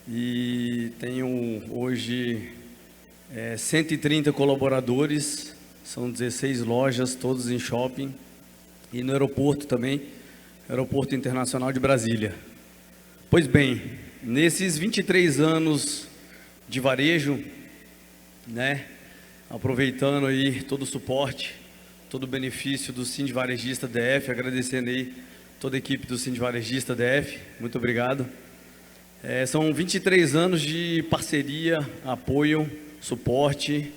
E tenho hoje 130 colaboradores, são 16 lojas, todos em shopping, e no aeroporto também, Aeroporto Internacional de Brasília. Pois bem, nesses 23 anos de varejo, né, aproveitando aí todo o suporte, todo o benefício do Sind Varejista DF, agradecendo aí toda a equipe do Sind Varejista DF, muito obrigado. São 23 anos de parceria, apoio, suporte.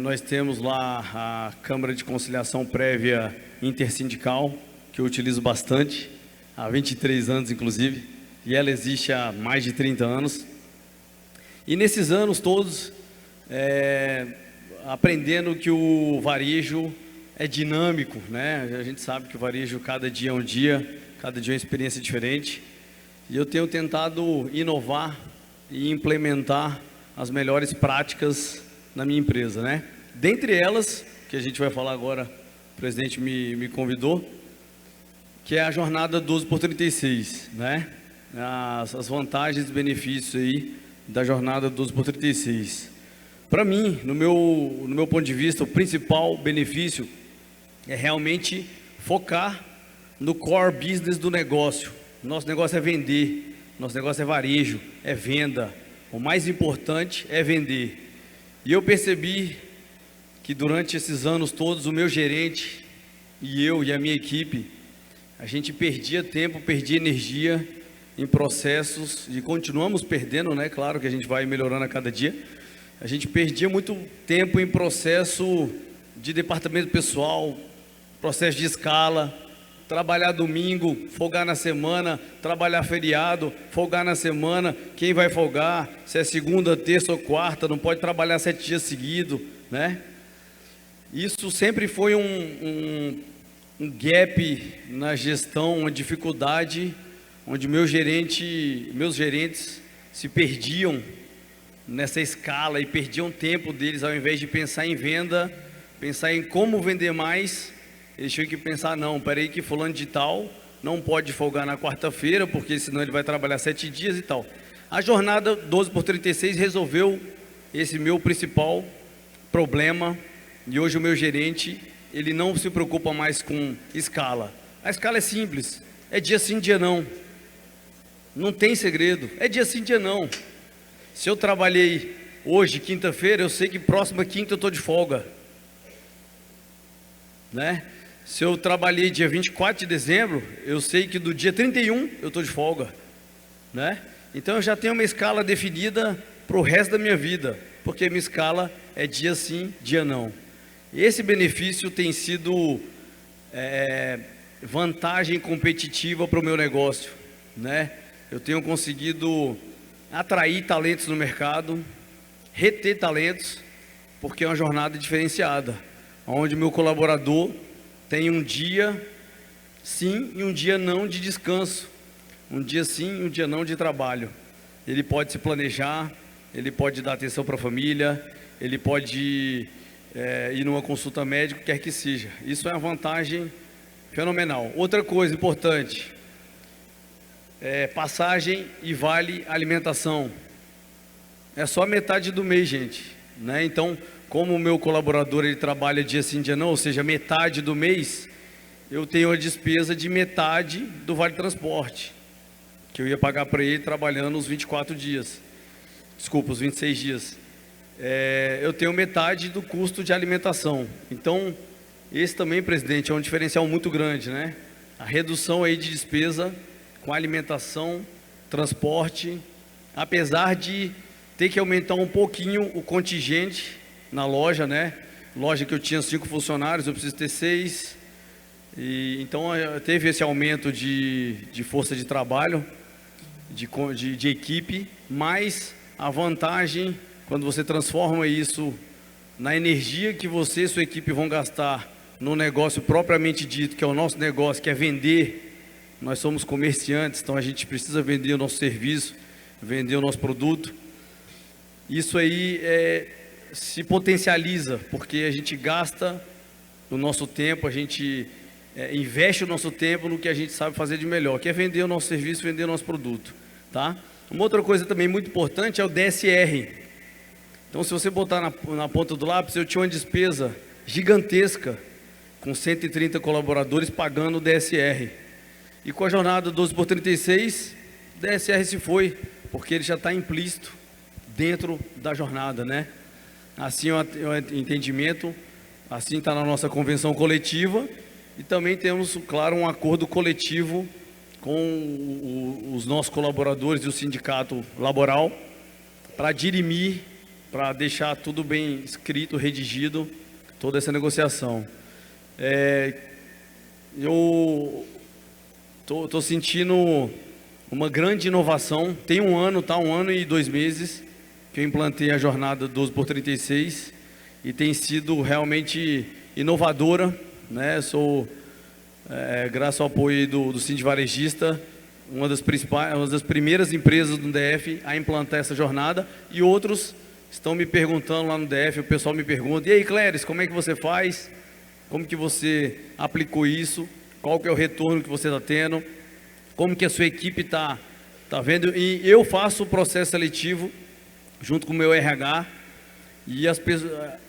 Nós temos lá a Câmara de Conciliação Prévia Intersindical, que eu utilizo bastante, há 23 anos inclusive, e ela existe há mais de 30 anos. E nesses anos todos, aprendendo que o varejo é dinâmico, né? A gente sabe que o varejo cada dia é um dia, cada dia é uma experiência diferente. E eu tenho tentado inovar e implementar as melhores práticas na minha empresa, né? Dentre elas, que a gente vai falar agora, o presidente me convidou, que é a jornada 12x36, né? As vantagens e benefícios aí da jornada 12x36. Para mim, no meu ponto de vista, o principal benefício é realmente focar no core business do negócio. Nosso negócio é vender, nosso negócio é varejo, é venda. O mais importante é vender. E eu percebi que durante esses anos todos, o meu gerente e eu e a minha equipe, a gente perdia tempo, perdia energia em processos, e continuamos perdendo, né? Claro que a gente vai melhorando a cada dia. A gente perdia muito tempo em processo de departamento pessoal, processo de escala, trabalhar domingo, folgar na semana, trabalhar feriado, folgar na semana, quem vai folgar, se é segunda, terça ou quarta, não pode trabalhar 7 dias seguidos, né? Isso sempre foi um gap na gestão, uma dificuldade, onde meus gerentes se perdiam nessa escala e perdiam tempo deles, ao invés de pensar em venda, pensar em como vender mais. Eles tinham que pensar, não, peraí que fulano de tal não pode folgar na quarta-feira, porque senão ele vai trabalhar 7 dias e tal. A jornada 12x36 resolveu esse meu principal problema, e hoje o meu gerente, ele não se preocupa mais com escala. A escala é simples, é dia sim, dia não. Não tem segredo, é dia sim, dia não. Se eu trabalhei hoje, quinta-feira, eu sei que próxima quinta eu estou de folga, né? Se eu trabalhei dia 24 de dezembro, eu sei que do dia 31 eu estou de folga, né? Então eu já tenho uma escala definida para o resto da minha vida, porque minha escala é dia sim, dia não. Esse benefício tem sido vantagem competitiva para o meu negócio, né? Eu tenho conseguido atrair talentos no mercado, reter talentos, porque é uma jornada diferenciada, onde meu colaborador tem um dia sim e um dia não de descanso, um dia sim e um dia não de trabalho. Ele pode se planejar, ele pode dar atenção para a família, ele pode ir numa consulta médica, quer que seja. Isso é uma vantagem fenomenal. Outra coisa importante, passagem e vale alimentação. É só metade do mês, gente, né? Então, como o meu colaborador ele trabalha dia sim, dia não, ou seja, metade do mês, eu tenho a despesa de metade do vale transporte, que eu ia pagar para ele trabalhando os 24 dias, desculpa, os 26 dias. Eu tenho metade do custo de alimentação. Então, esse também, presidente, é um diferencial muito grande, né? A redução aí de despesa com alimentação, transporte, apesar de ter que aumentar um pouquinho o contingente na loja, né? Loja que eu tinha 5 funcionários, eu preciso ter 6. E, então teve esse aumento de força de trabalho, de equipe, mas a vantagem, quando você transforma isso na energia que você e sua equipe vão gastar no negócio propriamente dito, que é o nosso negócio, que é vender. Nós somos comerciantes, então a gente precisa vender o nosso serviço, vender o nosso produto. Isso aí se potencializa, porque a gente gasta o nosso tempo, a gente investe o nosso tempo no que a gente sabe fazer de melhor, que é vender o nosso serviço, vender o nosso produto, tá? Uma outra coisa também muito importante é o DSR. Então, se você botar na ponta do lápis, eu tinha uma despesa gigantesca, com 130 colaboradores pagando o DSR. E com a jornada 12x36, o DSR se foi, porque ele já está implícito dentro da jornada, né? Assim é o entendimento, assim está na nossa convenção coletiva, e também temos, claro, um acordo coletivo com os nossos colaboradores e o sindicato laboral, para dirimir, para deixar tudo bem escrito, redigido, toda essa negociação. Eu estou sentindo uma grande inovação. Tem um ano, tá? 1 ano e 2 meses que eu implantei a jornada 12x36 e tem sido realmente inovadora, né? Sou, graças ao apoio do Sindicato Varejista, uma das primeiras empresas do DF a implantar essa jornada, e outros estão me perguntando lá no DF, o pessoal me pergunta: e aí, Cléris, como é que você faz? Como que você aplicou isso? Qual que é o retorno que você está tendo? Como que a sua equipe está vendo? E eu faço o processo seletivo junto com o meu RH, e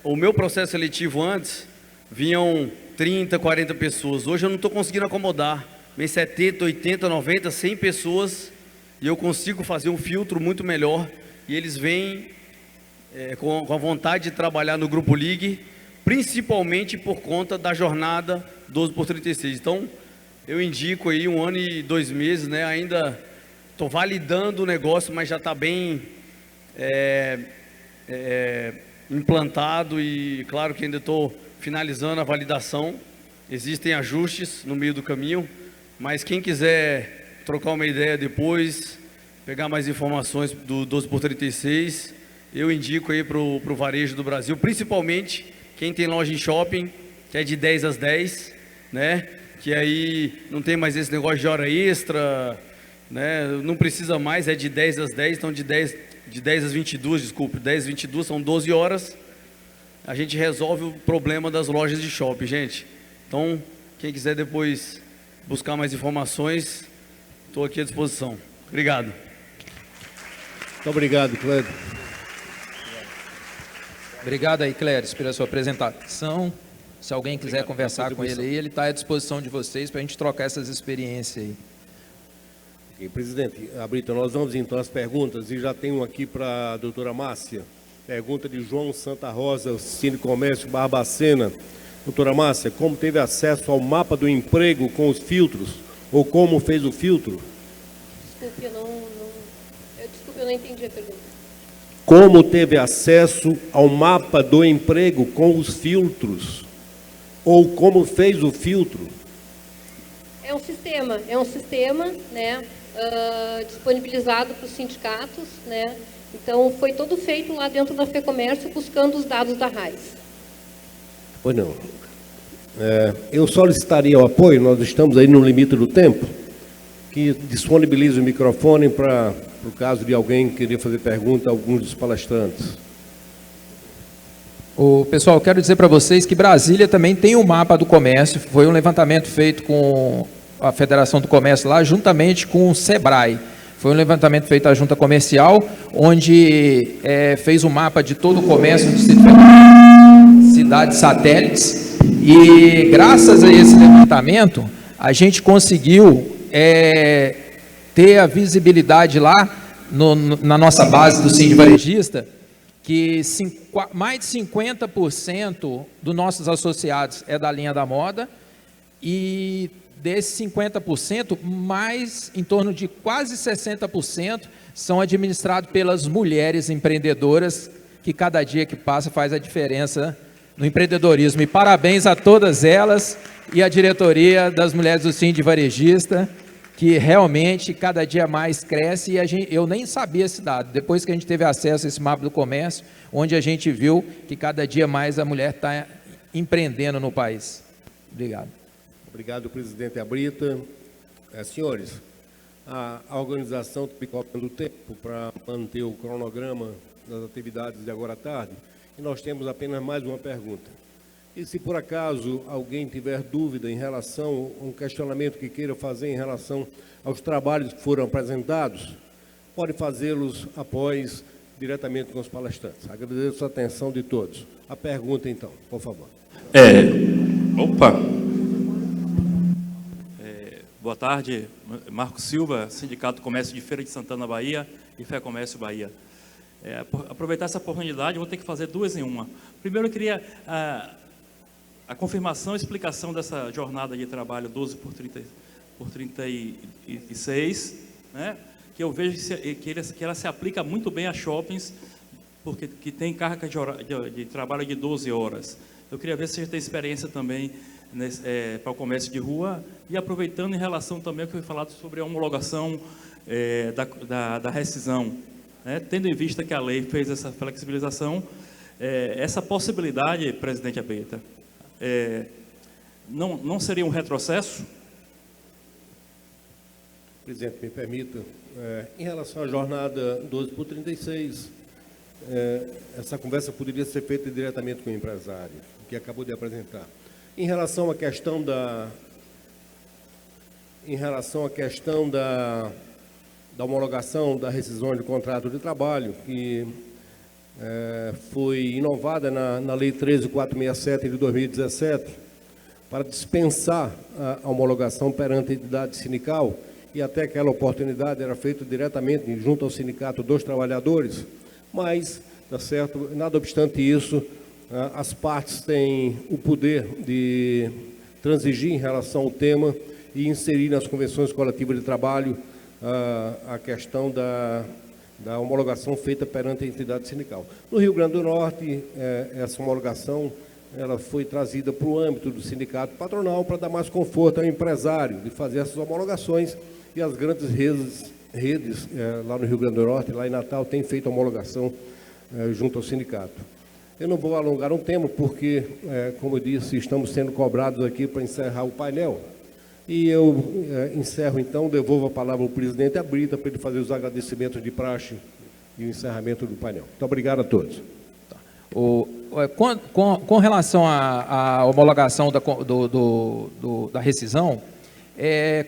o meu processo seletivo antes vinham 30, 40 pessoas. Hoje eu não estou conseguindo acomodar. Vem 70, 80, 90, 100 pessoas, e eu consigo fazer um filtro muito melhor, e eles vêm com a vontade de trabalhar no Grupo Ligue, principalmente por conta da jornada 12x36. Então, eu indico aí 1 ano e 2 meses, né? Ainda estou validando o negócio, mas já está bem implantado, e claro que ainda estou finalizando a validação. Existem ajustes no meio do caminho, mas quem quiser trocar uma ideia depois, pegar mais informações do 12x36, eu indico aí para o varejo do Brasil, principalmente quem tem loja em shopping, que é de 10 às 10, né? Que aí não tem mais esse negócio de hora extra, né? Não precisa mais, é de 10 às 10, então de 10 às 22, desculpe, 10 às 22 são 12 horas, a gente resolve o problema das lojas de shopping, gente. Então, quem quiser depois buscar mais informações, estou aqui à disposição. Obrigado. Muito obrigado, Cléris. Obrigado aí, Cléris, pela sua apresentação. Se alguém quiser conversar com ele aí, ele está à disposição de vocês para a gente trocar essas experiências aí. Okay, presidente Brito, nós vamos então às perguntas, e já tem um aqui para a doutora Márcia. Pergunta de João Santa Rosa, Cine Comércio Barbacena. Doutora Márcia, como teve acesso ao mapa do emprego com os filtros? Ou como fez o filtro? Desculpe, eu não entendi a pergunta. Como teve acesso ao mapa do emprego com os filtros? Ou como fez o filtro? É um sistema, né, disponibilizado para os sindicatos, né? Então, foi todo feito lá dentro da FEComércio, buscando os dados da RAIS. Pois não. Eu solicitaria o apoio, nós estamos aí no limite do tempo, que disponibilize o microfone para o caso de alguém querer fazer pergunta a alguns dos palestrantes. Pessoal, eu quero dizer para vocês que Brasília também tem um mapa do comércio. Foi um levantamento feito com a Federação do Comércio lá, juntamente com o SEBRAE. Foi um levantamento feito à Junta Comercial, onde fez um mapa de todo o comércio do Distrito Federal, cidades satélites, e graças a esse levantamento, a gente conseguiu ter a visibilidade lá, na nossa base do Sindicato Varejista, que mais de 50% dos nossos associados é da linha da moda, e desses 50%, mais em torno de quase 60% são administrados pelas mulheres empreendedoras, que cada dia que passa faz a diferença no empreendedorismo. E parabéns a todas elas e a diretoria das mulheres do Sind Varejista, que realmente cada dia mais cresce, e eu nem sabia esse dado, depois que a gente teve acesso a esse mapa do comércio, onde a gente viu que cada dia mais a mulher está empreendendo no país. Obrigado. Obrigado, presidente Abrita. Senhores, a organização está colocando tempo para manter o cronograma das atividades de agora à tarde, e nós temos apenas mais uma pergunta. E se por acaso alguém tiver dúvida em relação a um questionamento que queira fazer em relação aos trabalhos que foram apresentados, pode fazê-los após, diretamente com os palestrantes. Agradeço a atenção de todos. A pergunta, então, por favor. Boa tarde, Marco Silva, Sindicato do Comércio de Feira de Santana, Bahia, e Fé Comércio Bahia. Aproveitar essa oportunidade, eu vou ter que fazer duas em uma. Primeiro, eu queria a confirmação e explicação dessa jornada de trabalho 12 por 36, né? Que eu vejo que ela se aplica muito bem a shoppings, porque que tem carga de trabalho de 12 horas. Eu queria ver se você tem experiência também para o comércio de rua, e aproveitando em relação também ao que foi falado sobre a homologação da rescisão, né? Tendo em vista que a lei fez essa flexibilização, essa possibilidade, presidente Abrita, não seria um retrocesso? Presidente, me permita, em relação à jornada 12 por 36, essa conversa poderia ser feita diretamente com o empresário, que acabou de apresentar. Em relação à questão da homologação da rescisão de contrato de trabalho, que foi inovada na Lei 13.467 de 2017, para dispensar a homologação perante a entidade sindical, e até aquela oportunidade era feito diretamente junto ao Sindicato dos Trabalhadores, mas, tá certo, nada obstante isso, as partes têm o poder de transigir em relação ao tema e inserir nas convenções coletivas de trabalho a questão da homologação feita perante a entidade sindical. No Rio Grande do Norte, essa homologação ela foi trazida para o âmbito do sindicato patronal para dar mais conforto ao empresário de fazer essas homologações, e as grandes redes lá no Rio Grande do Norte, lá em Natal, têm feito a homologação junto ao sindicato. Eu não vou alongar um tema porque, como eu disse, estamos sendo cobrados aqui para encerrar o painel. E eu encerro, então, devolvo a palavra ao presidente Abrita para ele fazer os agradecimentos de praxe e o encerramento do painel. Muito obrigado a todos. Com relação à homologação da rescisão,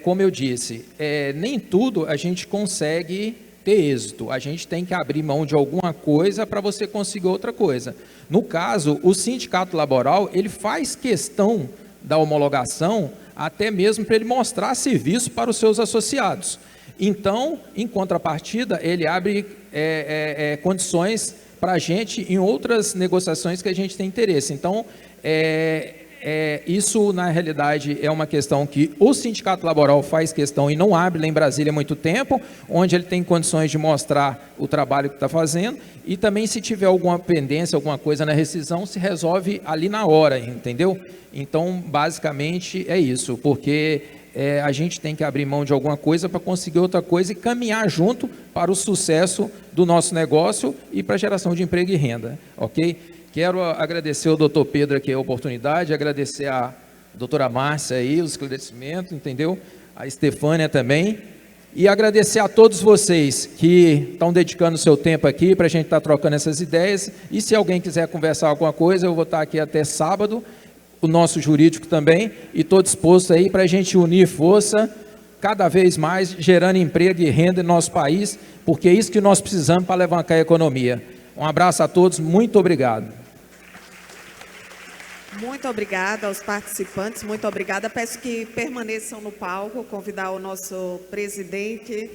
como eu disse, nem tudo a gente consegue ter êxito. A gente tem que abrir mão de alguma coisa para você conseguir outra coisa. No caso, o sindicato laboral, ele faz questão da homologação até mesmo para ele mostrar serviço para os seus associados. Então, em contrapartida, ele abre condições para a gente em outras negociações que a gente tem interesse. Então, isso, na realidade, é uma questão que o sindicato laboral faz questão e não abre lá em Brasília há muito tempo, onde ele tem condições de mostrar o trabalho que está fazendo, e também, se tiver alguma pendência, alguma coisa na rescisão, se resolve ali na hora, entendeu? Então, basicamente, é isso, porque a gente tem que abrir mão de alguma coisa para conseguir outra coisa e caminhar junto para o sucesso do nosso negócio e para a geração de emprego e renda, ok? Quero agradecer ao doutor Pedro aqui a oportunidade, agradecer a doutora Márcia aí, os esclarecimentos, entendeu? A Estefânia também, e agradecer a todos vocês que estão dedicando o seu tempo aqui para a gente estar trocando essas ideias, e se alguém quiser conversar alguma coisa, eu vou estar aqui até sábado, o nosso jurídico também, e estou disposto aí para a gente unir força, cada vez mais, gerando emprego e renda no nosso país, porque é isso que nós precisamos para alavancar a economia. Um abraço a todos, muito obrigado. Muito obrigada aos participantes, muito obrigada. Peço que permaneçam no palco, convidar o nosso presidente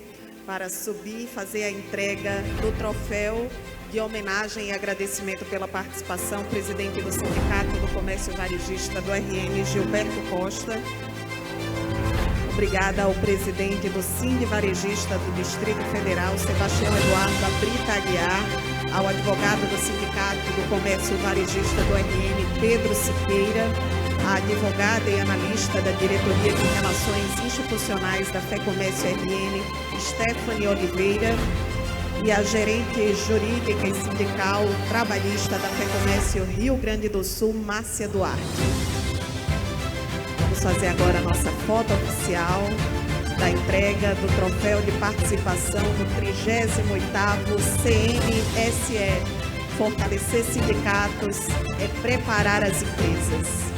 para subir e fazer a entrega do troféu de homenagem e agradecimento pela participação, presidente do Sindicato do Comércio Varejista do RN, Gilberto Costa. Obrigada ao presidente do Sind Varejista do Distrito Federal, Sebastião Eduardo da Brita Aguiar, ao advogado do Sindicato do Comércio Varejista do RN, Pedro Siqueira, à advogada e analista da Diretoria de Relações Institucionais da FEComércio RN, Stephanie Oliveira, e a gerente jurídica e sindical trabalhista da FEComércio Rio Grande do Sul, Márcia Duarte. Vamos fazer agora a nossa foto oficial da entrega do troféu de participação do 38º CMSE. Fortalecer sindicatos é preparar as empresas.